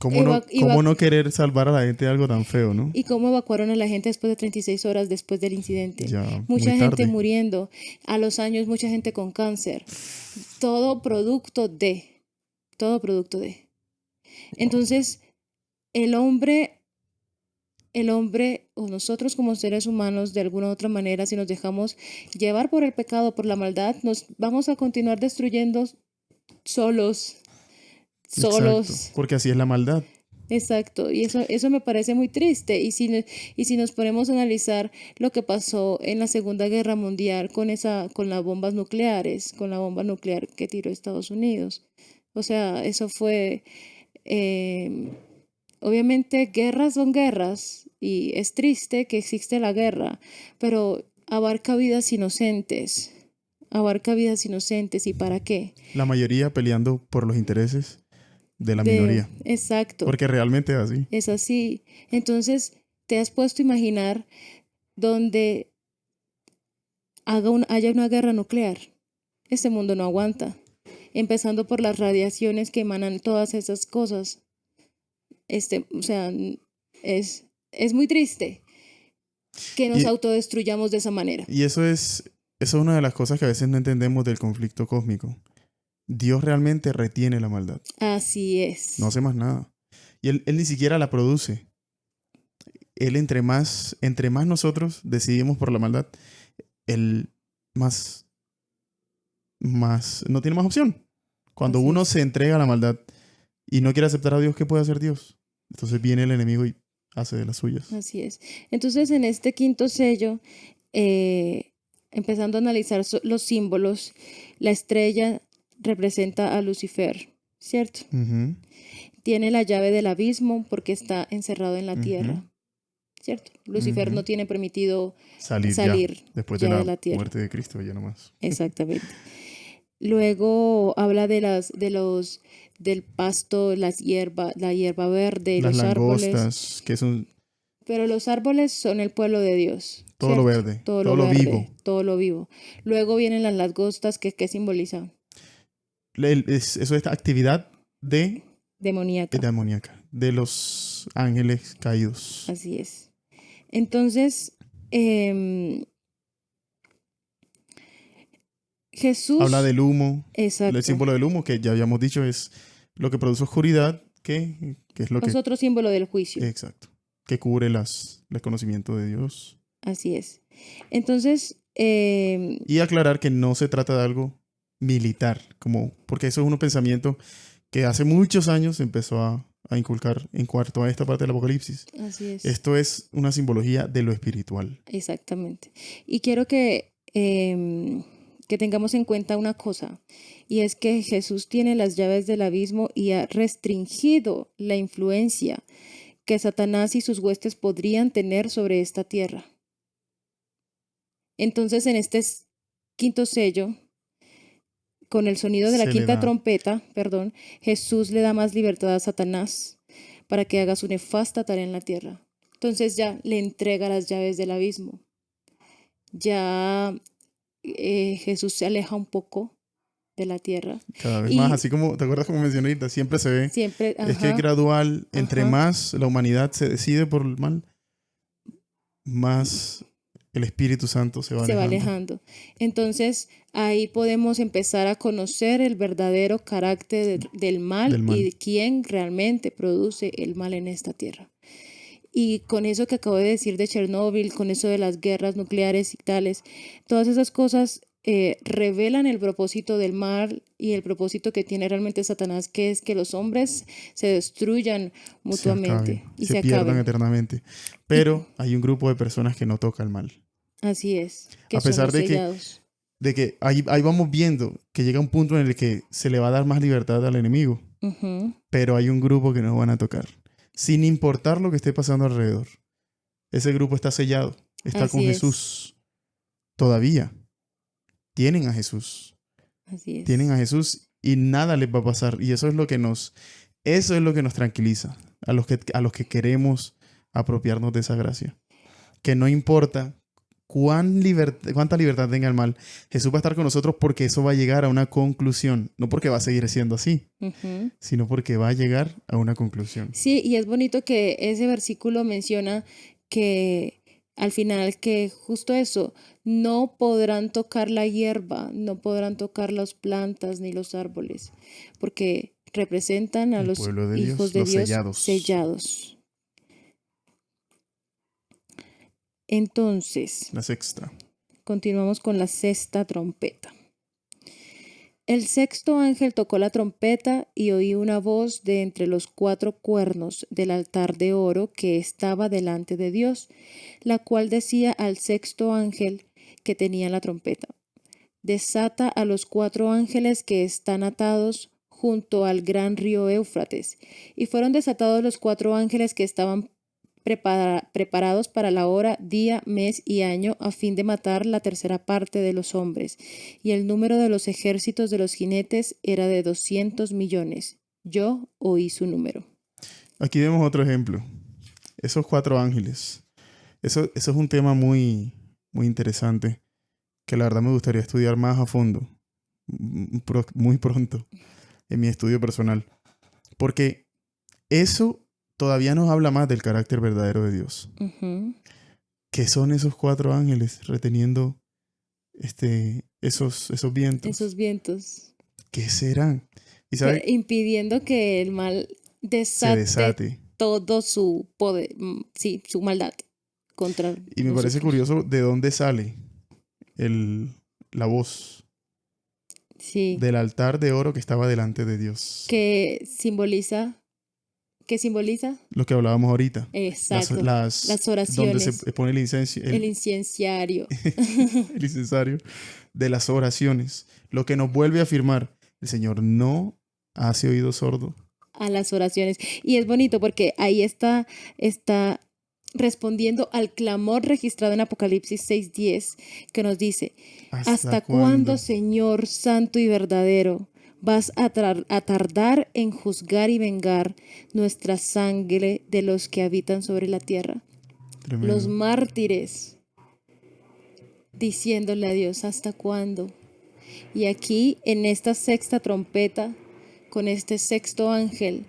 ¿Cómo no querer salvar a la gente de algo tan feo, no? ¿Y cómo evacuaron a la gente después de 36 horas después del incidente? Ya, muy Mucha gente tarde. muriendo, a los años mucha gente con cáncer. Todo producto de. Entonces, el hombre, o nosotros como seres humanos, de alguna u otra manera, si nos dejamos llevar por el pecado, por la maldad, nos vamos a continuar destruyendo solos. Exacto. Porque así es la maldad. Exacto, y eso me parece muy triste. Y si nos ponemos a analizar lo que pasó en la Segunda Guerra Mundial con las bombas nucleares, con la bomba nuclear que tiró Estados Unidos. O sea, eso fue, eh, obviamente guerras son guerras y es triste que existe la guerra, pero abarca vidas inocentes. Abarca vidas inocentes, ¿y para qué? La mayoría peleando por los intereses de la minoría. Exacto. Porque realmente es así. Es así. Entonces, ¿te has puesto a imaginar donde haya una guerra nuclear? Este mundo no aguanta. Empezando por las radiaciones que emanan todas esas cosas. O sea, es muy triste que nos autodestruyamos de esa manera. Y eso es una de las cosas que a veces no entendemos del conflicto cósmico. Dios realmente retiene la maldad. Así es. No hace más nada. Y él ni siquiera la produce. Él entre más nosotros decidimos por la maldad, él más no tiene más opción. Cuando Así uno es. se entrega a la maldad y no quiere aceptar a Dios, ¿qué puede hacer Dios? Entonces viene el enemigo y hace de las suyas. Así es. Entonces, en este quinto sello, empezando a analizar los símbolos, la estrella representa a Lucifer, ¿cierto? Ujú, Tiene la llave del abismo porque está encerrado en la ujú, tierra, ¿cierto? Lucifer ujú. no tiene permitido Salir ya después de de la la tierra. muerte de Cristo, ya nomás. Exactamente. Luego habla del pasto, la hierba verde, Las los árboles, langostas, que son pero los árboles son el pueblo de Dios, todo lo ¿cierto? verde, Todo todo lo lo verde, vivo. todo lo vivo. Luego vienen las langostas que simbolizan Eso es actividad demoníaca. demoníaca, de los ángeles caídos. Así es. Entonces, Jesús. Habla del humo, Exacto. el símbolo del humo, que ya habíamos dicho es lo que produce oscuridad, que es lo que... Es otro símbolo del juicio. Exacto. Que cubre el conocimiento de Dios. Así es. Entonces, Y aclarar que no se trata de algo militar, porque eso es un pensamiento que hace muchos años empezó a inculcar en cuanto a esta parte del Apocalipsis. así es. Esto es una simbología de lo espiritual. Exactamente. Y quiero que tengamos en cuenta una cosa, y es que Jesús tiene las llaves del abismo y ha restringido la influencia que Satanás y sus huestes podrían tener sobre esta tierra. Entonces, en este quinto sello, con el sonido de la Se le quinta da. trompeta, Jesús le da más libertad a Satanás para que haga su nefasta tarea en la tierra. Entonces ya le entrega las llaves del abismo. Ya Jesús se aleja un poco de la tierra. Cada vez más, Y así como, ¿te acuerdas como mencioné ahorita? Siempre se ve. siempre, Es que es gradual. Entre ajá. más la humanidad se decide por el mal, más el Espíritu Santo se va se va alejando. alejando. Entonces, ahí podemos empezar a conocer el verdadero carácter del mal Del mal. y quién realmente produce el mal en esta tierra. Y con eso que acabo de decir de Chernóbil, con eso de las guerras nucleares y tales, todas esas cosas revelan el propósito del mal y el propósito que tiene realmente Satanás, que es que los hombres se destruyan Se acaben, mutuamente y se se pierdan acaben. eternamente. Pero hay un grupo de personas que no toca el mal. Así es, que A son pesar los sellados. de que ahí vamos viendo que llega un punto en el que se le va a dar más libertad al enemigo. Ujú. Pero hay un grupo que no van a tocar. Sin importar lo que esté pasando alrededor. Ese grupo está sellado. Está con Así es, Jesús. Todavía. Tienen a Jesús. así Tienen es. a Jesús y nada les va a pasar. Y eso es lo que nos tranquiliza a los que queremos apropiarnos de esa gracia. Que no importa cuánta libertad tenga el mal, Jesús va a estar con nosotros porque eso va a llegar a una conclusión. No porque va a seguir siendo así, Ujú. sino porque va a llegar a una conclusión. Sí, y es bonito que ese versículo menciona que al final que justo eso, no podrán tocar la hierba, no podrán tocar las plantas ni los árboles, porque representan a El los pueblo de hijos Dios, de los Dios sellados. sellados. Entonces, La sexta. continuamos con la sexta trompeta. El sexto ángel tocó la trompeta y oí una voz de entre los cuatro cuernos del altar de oro que estaba delante de Dios, la cual decía al sexto ángel que tenía la trompeta: desata a los cuatro ángeles que están atados junto al gran río Éufrates. Y fueron desatados los cuatro ángeles que estaban preparados para la hora, día, mes y año, a fin de matar la tercera parte de los hombres. Y el número de los ejércitos de los jinetes era de 200 millones. Yo oí su número. Aquí vemos otro ejemplo. Esos cuatro ángeles. Eso es un tema muy, muy interesante que la verdad me gustaría estudiar más a fondo, muy pronto, en mi estudio personal. Porque eso todavía nos habla más del carácter verdadero de Dios. Ujú. ¿Qué son esos cuatro ángeles reteniendo esos vientos? Esos vientos. ¿Qué serán? Y sabe, Impidiendo que el mal se desate. todo su poder, sí, su maldad contra Y me parece nosotros. curioso de dónde sale la voz Sí, del altar de oro que estaba delante de Dios. que simboliza, Lo que hablábamos ahorita. exacto, las Donde se oraciones, pone el incenso, el incenciario. el incensario de las oraciones. Lo que nos vuelve a afirmar, el Señor no hace oído sordo. A las oraciones. Y es bonito porque ahí está respondiendo al clamor registrado en Apocalipsis 6:10, que nos dice: ¿hasta cuándo, Señor santo y verdadero, vas a tardar en juzgar y vengar nuestra sangre de los que habitan sobre la tierra? Tremendo. Los mártires diciéndole a Dios: ¿hasta cuándo? Y aquí, en esta sexta trompeta, con este sexto ángel,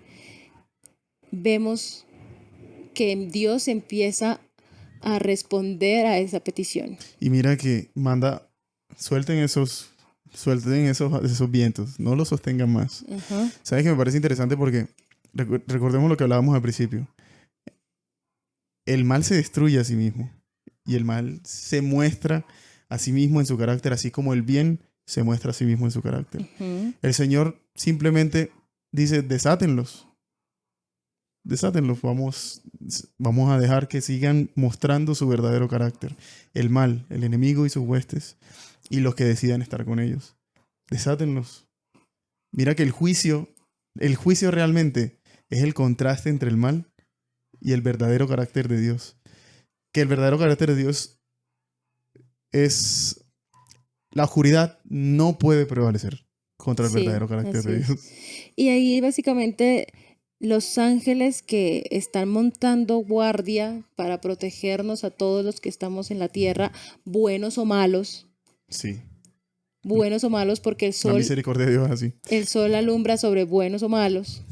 vemos que Dios empieza a responder a esa petición. Y mira que manda, suelten esos vientos, no los sostengan más. Ajá. ¿Sabes qué me parece interesante? Porque recordemos lo que hablábamos al principio. El mal se destruye a sí mismo y el mal se muestra a sí mismo en su carácter, así como el bien se muestra a sí mismo en su carácter. Ujú. El Señor simplemente dice: desátenlos, vamos a dejar que sigan mostrando su verdadero carácter. El mal, el enemigo y sus huestes, y los que decidan estar con ellos. Desátenlos. Mira que el juicio realmente es el contraste entre el mal y el verdadero carácter de Dios. Que el verdadero carácter de Dios es... La oscuridad no puede prevalecer contra el Sí, verdadero carácter así de es. Dios. Y ahí básicamente los ángeles que están montando guardia para protegernos a todos los que estamos en la tierra, buenos o malos, Sí, porque la misericordia de Dios es así. el sol alumbra sobre buenos o malos.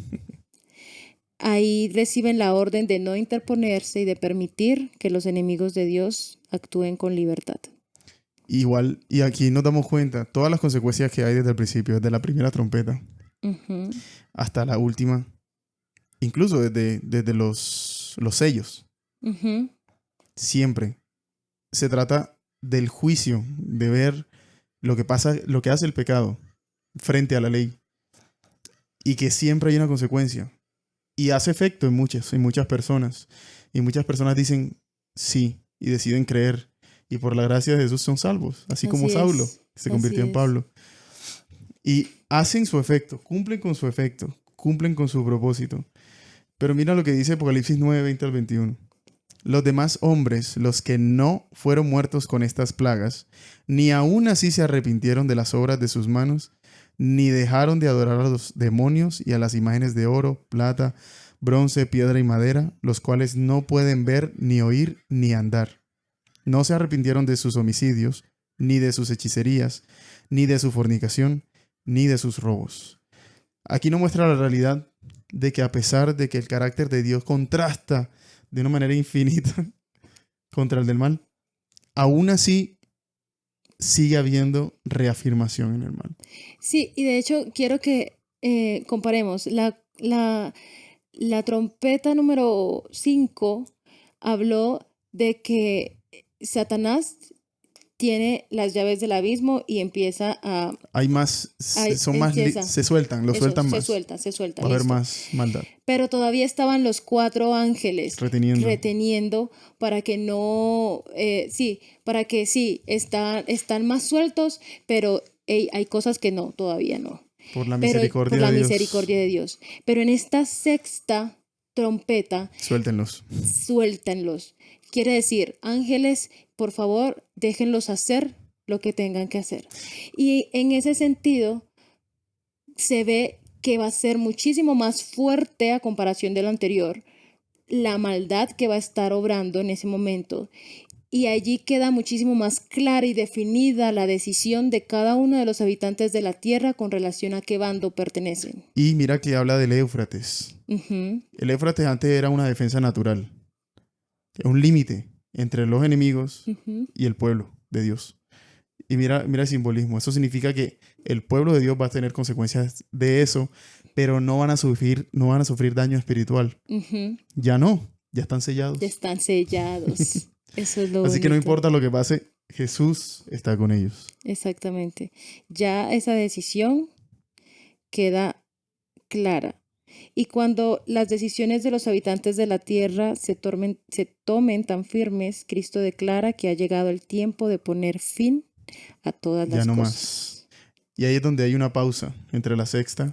Ahí reciben la orden de no interponerse y de permitir que los enemigos de Dios actúen con libertad. Igual, y aquí nos damos cuenta, todas las consecuencias que hay desde el principio, desde la primera trompeta Ujú, hasta la última, incluso desde los sellos, ujú. siempre se trata del juicio, de ver lo que pasa, lo que hace el pecado frente a la ley y que siempre hay una consecuencia y hace efecto en muchas personas y muchas personas dicen sí y deciden creer y por la gracia de Jesús son salvos, así como Saulo, que se Así convirtió en es. Pablo. Y hacen su efecto, cumplen con su efecto, cumplen con su propósito. Pero mira lo que dice Apocalipsis 9, 20 al 21. Los demás hombres, los que no fueron muertos con estas plagas, ni aún así se arrepintieron de las obras de sus manos, ni dejaron de adorar a los demonios y a las imágenes de oro, plata, bronce, piedra y madera, los cuales no pueden ver, ni oír, ni andar. No se arrepintieron de sus homicidios, ni de sus hechicerías, ni de su fornicación, ni de sus robos. Aquí nos muestra la realidad de que a pesar de que el carácter de Dios contrasta de una manera infinita contra el del mal, aún así sigue habiendo reafirmación en el mal. Sí, y de hecho quiero que comparemos. La trompeta número 5 habló de que Satanás tiene las llaves del abismo y empieza Hay más, son más, empieza, se sueltan, lo eso, sueltan más. se suelta, Va a haber listo. más maldad, Pero todavía estaban los 4 ángeles reteniendo. reteniendo para que no, para que sí, están más sueltos, pero hay cosas que no, todavía no. Por la Pero por misericordia la de misericordia Dios, de Dios. Pero en esta sexta trompeta, suéltenlos. suéltanlos. Quiere decir, ángeles, por favor, déjenlos hacer lo que tengan que hacer. Y en ese sentido, se ve que va a ser muchísimo más fuerte a comparación de lo anterior, la maldad que va a estar obrando en ese momento. Y allí queda muchísimo más clara y definida la decisión de cada uno de los habitantes de la tierra con relación a qué bando pertenecen. Y mira que habla del Éufrates. Ujú, El Éufrates antes era una defensa natural, un límite entre los enemigos ujú, y el pueblo de Dios. Y mira el simbolismo. Eso significa que el pueblo de Dios va a tener consecuencias de eso, pero no van a sufrir daño espiritual. ujú. Ya no, ya están Ya sellados. están sellados. Eso es lo Así que no bonito. importa lo que pase, Jesús está con ellos. Exactamente. Ya esa decisión queda clara. Y cuando las decisiones de los habitantes de la tierra se tomen tan firmes, Cristo declara que ha llegado el tiempo de poner fin a todas Ya las no cosas. más. Y ahí es donde hay una pausa entre la sexta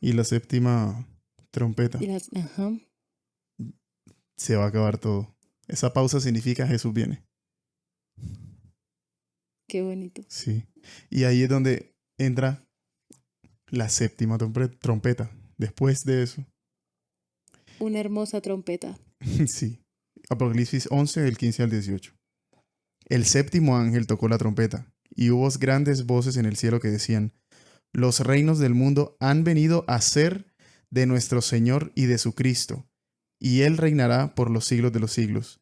y la séptima trompeta. Ajá, Se va a acabar todo. Esa pausa significa Jesús viene. qué bonito. Sí. Y ahí es donde entra la séptima trompeta. Después de eso. Una hermosa trompeta. Sí. Apocalipsis 11, del 15 al 18. El séptimo ángel tocó la trompeta, y hubo grandes voces en el cielo que decían: los reinos del mundo han venido a ser de nuestro Señor y de su Cristo, y Él reinará por los siglos de los siglos.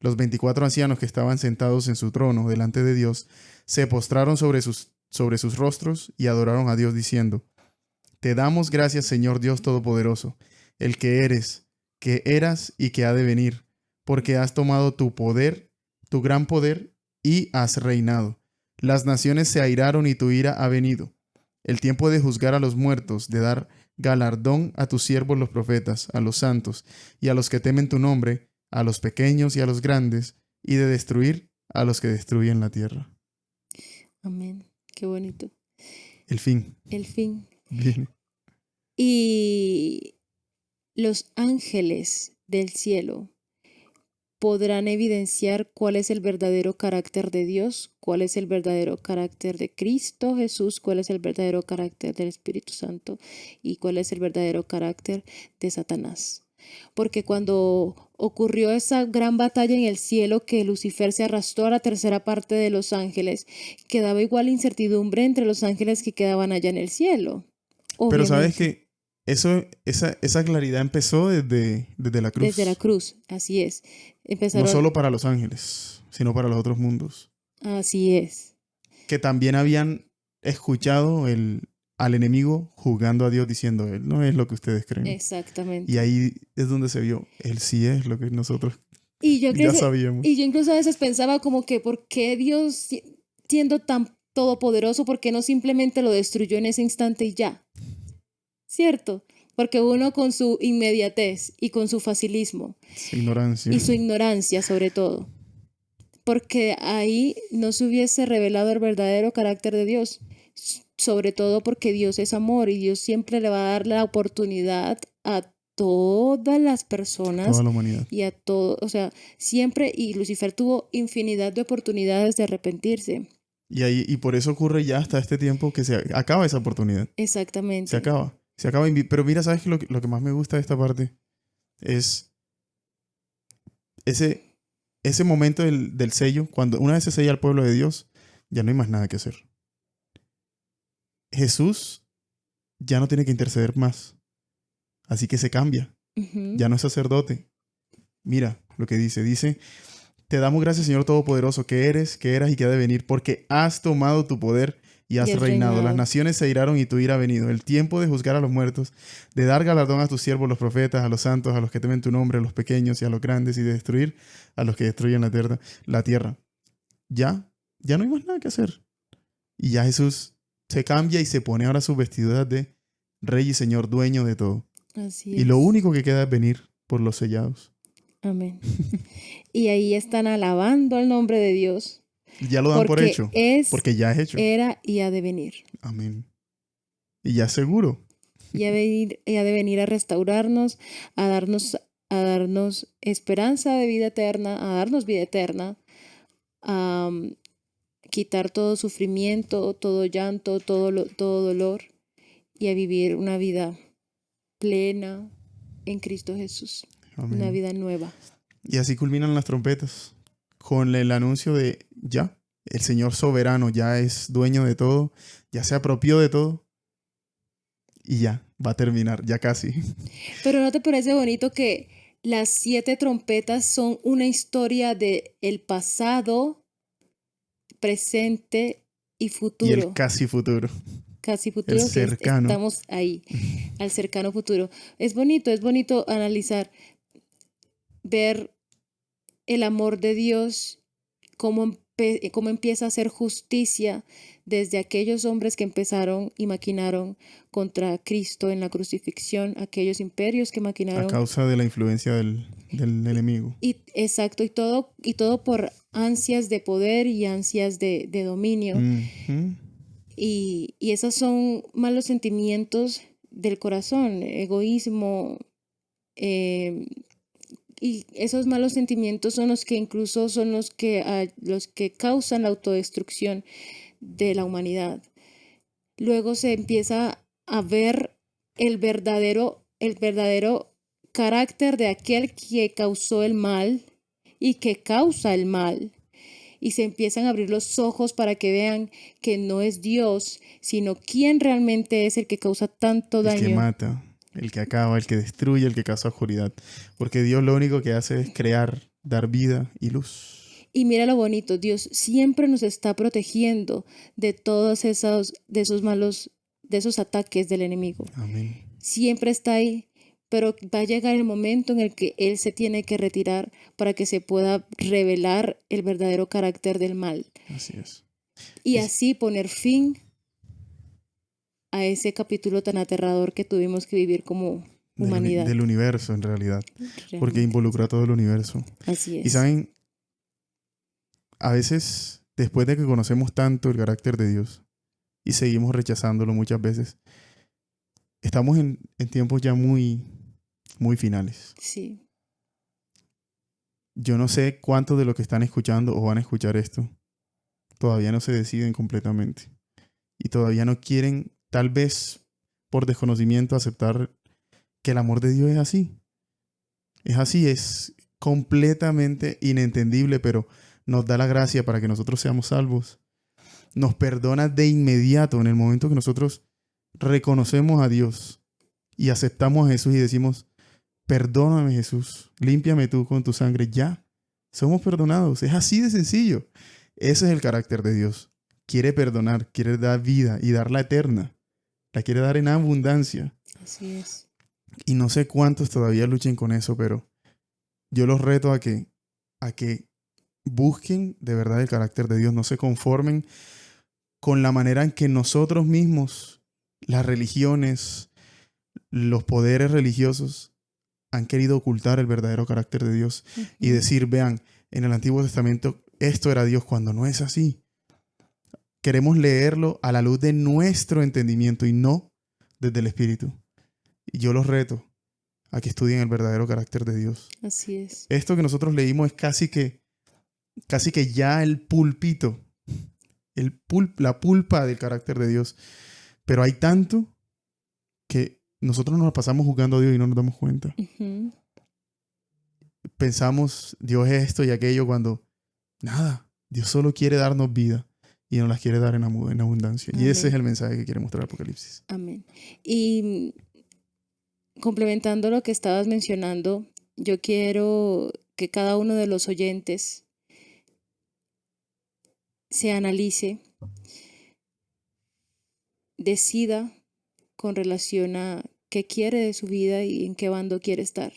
Los 24 ancianos que estaban sentados en su trono delante de Dios se postraron sobre sus rostros y adoraron a Dios diciendo: te damos gracias, Señor Dios Todopoderoso, el que eres, que eras y que ha de venir, porque has tomado tu poder, tu gran poder, y has reinado. Las naciones se airaron y tu ira ha venido. El tiempo de juzgar a los muertos, de dar galardón a tus siervos los profetas, a los santos y a los que temen tu nombre, a los pequeños y a los grandes, y de destruir a los que destruyen la tierra. Amén. Qué bonito. El fin El fin. viene. Y los ángeles del cielo podrán evidenciar cuál es el verdadero carácter de Dios, cuál es el verdadero carácter de Cristo Jesús, cuál es el verdadero carácter del Espíritu Santo y cuál es el verdadero carácter de Satanás. Porque cuando ocurrió esa gran batalla en el cielo que Lucifer se arrastró a la tercera parte de los ángeles, quedaba igual incertidumbre entre los ángeles que quedaban allá en el cielo. Pero sabes Obviamente, que esa claridad empezó desde la desde la cruz. cruz, así es. No Empezaron, solo para los ángeles, sino para los otros mundos. así es, Que también habían escuchado al enemigo juzgando a Dios diciendo, Él no es lo que ustedes creen. Y exactamente. ahí es donde se vio, Él sí es lo que nosotros Y yo, ya y sabíamos. yo incluso a veces pensaba como que, ¿por qué Dios, siendo tan todopoderoso, por qué no simplemente lo destruyó en ese instante y ya? ¿Cierto? Porque uno con su inmediatez y con su facilismo Esa ignorancia. y su ignorancia sobre todo, porque ahí no se hubiese revelado el verdadero carácter de Dios, sobre todo porque Dios es amor y Dios siempre le va a dar la oportunidad a todas las Toda personas la humanidad. y a todo, o sea, siempre, y Lucifer tuvo infinidad de oportunidades de arrepentirse. Y por eso ocurre ya hasta este tiempo que se acaba esa oportunidad. Se Exactamente. acaba. Pero mira, ¿sabes qué? Lo que más me gusta de esta parte es ese, ese momento del sello, cuando una vez se sella al pueblo de Dios, ya no hay más nada que hacer. Jesús ya no tiene que interceder más. Así que se cambia. Ujú. Ya no es sacerdote. Mira lo que dice. Dice, te damos gracias, Señor Todopoderoso, que eres, que eras y que ha de venir, porque has tomado tu poder y Y has el reinado. Las reinado. naciones se iraron y tu ira ha venido. El tiempo de juzgar a los muertos, de dar galardón a tus siervos, los profetas, a los santos, a los que temen tu nombre, a los pequeños y a los grandes, y de destruir a los que destruyen la tierra. Ya no hay más nada que hacer. Y ya Jesús se cambia y se pone ahora sus vestiduras de Rey y Señor, dueño de todo. Así Y lo es. único que queda es venir por los sellados. Amén. Y ahí están alabando el nombre de Dios, Ya lo dan por porque hecho, es, porque ya es hecho. era y ha de venir. Amén. Y ya es seguro. Y ha de venir a restaurarnos, a darnos esperanza de vida eterna, a darnos vida eterna, a quitar todo sufrimiento, todo llanto, todo dolor y a vivir una vida plena en Cristo Jesús, una Amén. vida nueva. Y así culminan las trompetas con el anuncio de ya, el Señor soberano ya es dueño de todo, ya se apropió de todo y ya, va a terminar, ya casi. Pero ¿no te parece bonito que las 7 trompetas son una historia de el pasado, presente y Y el futuro? casi futuro, Casi el futuro, que cercano. estamos ahí, al cercano futuro. Es bonito analizar, ver el amor de Dios, cómo empieza a hacer justicia desde aquellos hombres que empezaron y maquinaron contra Cristo en la crucifixión, aquellos imperios que A maquinaron. causa de la influencia del enemigo. Exacto, y todo por ansias de poder y ansias de dominio. Ujú. Y esos son malos sentimientos del corazón, egoísmo, eh, y esos malos sentimientos son los que incluso son los que causan la autodestrucción de la humanidad. Luego se empieza a ver el verdadero carácter de aquel que causó el mal y que causa el mal. Y se empiezan a abrir los ojos para que vean que no es Dios, sino quién realmente es el que causa tanto El que daño. mata, el que acaba, el que destruye, el que causa oscuridad. Porque Dios lo único que hace es crear, dar vida y luz. Y mira lo bonito, Dios siempre nos está protegiendo de todos de esos malos, de esos ataques del enemigo. Amén. Siempre está ahí, pero va a llegar el momento en el que Él se tiene que retirar para que se pueda revelar el verdadero carácter del mal Así es. y Es así poner fin a ese capítulo tan aterrador que tuvimos que vivir como humanidad. del universo en realidad. Porque Realmente. involucra a todo el universo. Así Y es. saben, a veces, después de que conocemos tanto el carácter de Dios y seguimos rechazándolo muchas veces, estamos en tiempos ya muy, muy finales. Sí. Yo no sé cuántos de los que están escuchando o van a escuchar esto todavía no se deciden completamente y todavía no quieren, tal vez por desconocimiento, aceptar que el amor de Dios es así. Es así, es completamente inentendible, pero nos da la gracia para que nosotros seamos salvos. Nos perdona de inmediato en el momento que nosotros reconocemos a Dios y aceptamos a Jesús y decimos, perdóname Jesús, límpiame tú con tu sangre. Ya, somos perdonados. Es así de sencillo. Ese es el carácter de Dios. Quiere perdonar, quiere dar vida y darla eterna. La quiere dar en abundancia. Así es. Y no sé cuántos todavía luchen con eso, pero yo los reto a que busquen de verdad el carácter de Dios. No se conformen con la manera en que nosotros mismos, las religiones, los poderes religiosos, han querido ocultar el verdadero carácter de Dios y decir, vean, en el Antiguo Testamento esto era Dios, cuando no es así. Queremos leerlo a la luz de nuestro entendimiento y no desde el Espíritu. Y yo los reto a que estudien el verdadero carácter de Dios. Así es. Esto que nosotros leímos es casi que ya el pulpito, la pulpa del carácter de Dios. Pero hay tanto que nosotros nos pasamos juzgando a Dios y no nos damos cuenta. Ujú. Pensamos, Dios es esto y aquello, cuando nada, Dios solo quiere darnos vida y nos las quiere dar en abundancia. Y ese Amén. es el mensaje que quiere mostrar Apocalipsis. Amén. Y complementando lo que estabas mencionando, yo quiero que cada uno de los oyentes se analice, decida con relación a qué quiere de su vida y en qué bando quiere estar.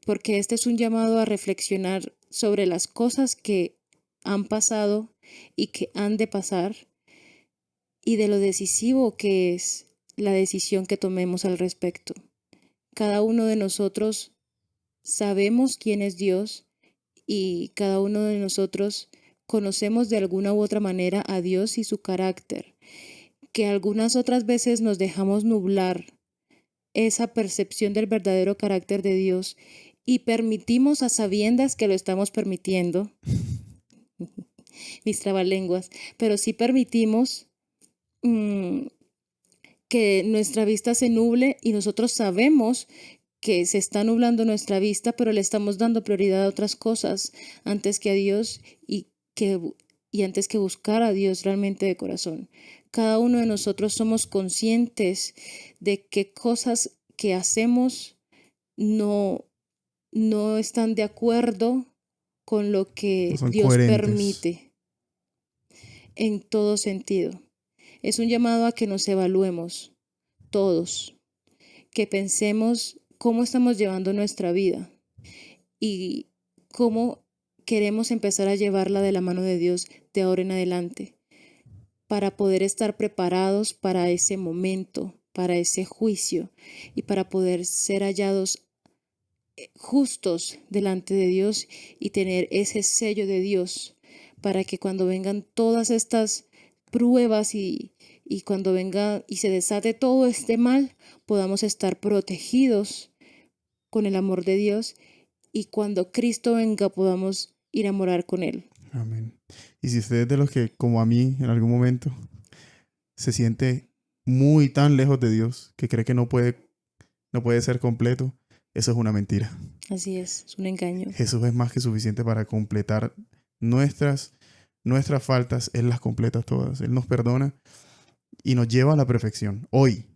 Porque este es un llamado a reflexionar sobre las cosas que han pasado y que han de pasar y de lo decisivo que es la decisión que tomemos al respecto. Cada uno de nosotros sabemos quién es Dios y cada uno de nosotros conocemos de alguna u otra manera a Dios y su carácter, que algunas otras veces nos dejamos nublar esa percepción del verdadero carácter de Dios y permitimos a sabiendas que lo estamos permitiendo, mis trabalenguas, pero sí permitimos que nuestra vista se nuble y nosotros sabemos que se está nublando nuestra vista, pero le estamos dando prioridad a otras cosas antes que a Dios y antes que buscar a Dios realmente de corazón. Cada uno de nosotros somos conscientes de qué cosas que hacemos no están de acuerdo con lo No que son Dios coherentes. permite en todo sentido. Es un llamado a que nos evaluemos todos, que pensemos cómo estamos llevando nuestra vida y cómo queremos empezar a llevarla de la mano de Dios de ahora en adelante, para poder estar preparados para ese momento, para ese juicio y para poder ser hallados justos delante de Dios y tener ese sello de Dios, para que cuando vengan todas estas pruebas y cuando venga y se desate todo este mal, podamos estar protegidos con el amor de Dios y cuando Cristo venga podamos ir a morar con Él. Amén. Y si usted es de los que, como a mí, en algún momento, se siente muy tan lejos de Dios, que cree que no puede ser completo, eso es una mentira. Así es un engaño. Jesús es más que suficiente para completar nuestras faltas. Él las completa todas. Él nos perdona y nos lleva a la perfección. Hoy,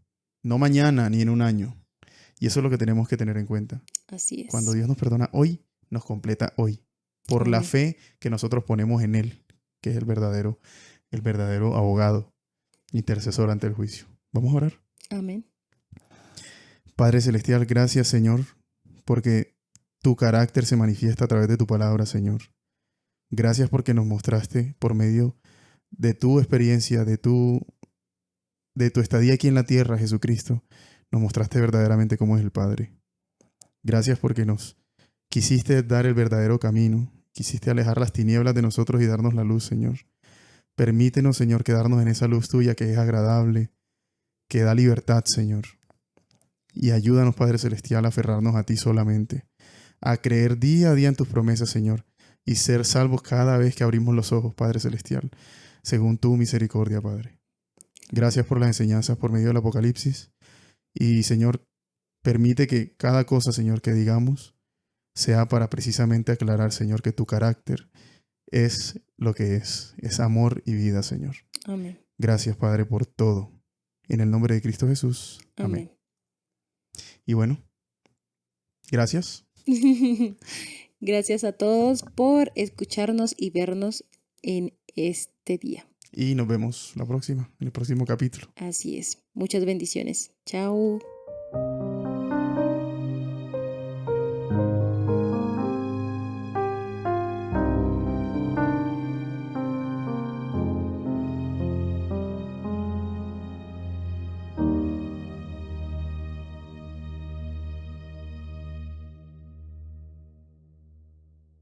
no mañana ni en un año. Y eso es lo que tenemos que tener en cuenta. Así es. Cuando Dios nos perdona hoy, nos completa hoy. Por la Amén. fe que nosotros ponemos en Él, que es el verdadero abogado, intercesor ante el juicio. Vamos a orar. Amén. Padre Celestial, gracias, Señor, porque tu carácter se manifiesta a través de tu palabra, Señor. Gracias porque nos mostraste por medio de tu experiencia, de tu estadía aquí en la tierra, Jesucristo, nos mostraste verdaderamente cómo es el Padre. Gracias porque nos quisiste dar el verdadero camino, quisiste alejar las tinieblas de nosotros y darnos la luz, Señor. Permítenos, Señor, quedarnos en esa luz tuya que es agradable, que da libertad, Señor. Y ayúdanos, Padre Celestial, a aferrarnos a ti solamente, a creer día a día en tus promesas, Señor, y ser salvos cada vez que abrimos los ojos, Padre Celestial, según tu misericordia, Padre. Gracias por las enseñanzas por medio del Apocalipsis. Y, Señor, permite que cada cosa, Señor, que digamos sea para precisamente aclarar, Señor, que tu carácter es lo que es amor y vida, Señor. Amén. Gracias, Padre, por todo. En el nombre de Cristo Jesús. Amén. Y bueno, gracias. Gracias a todos por escucharnos y vernos en este día. Y nos vemos en el próximo capítulo. Así es. Muchas bendiciones. Chao.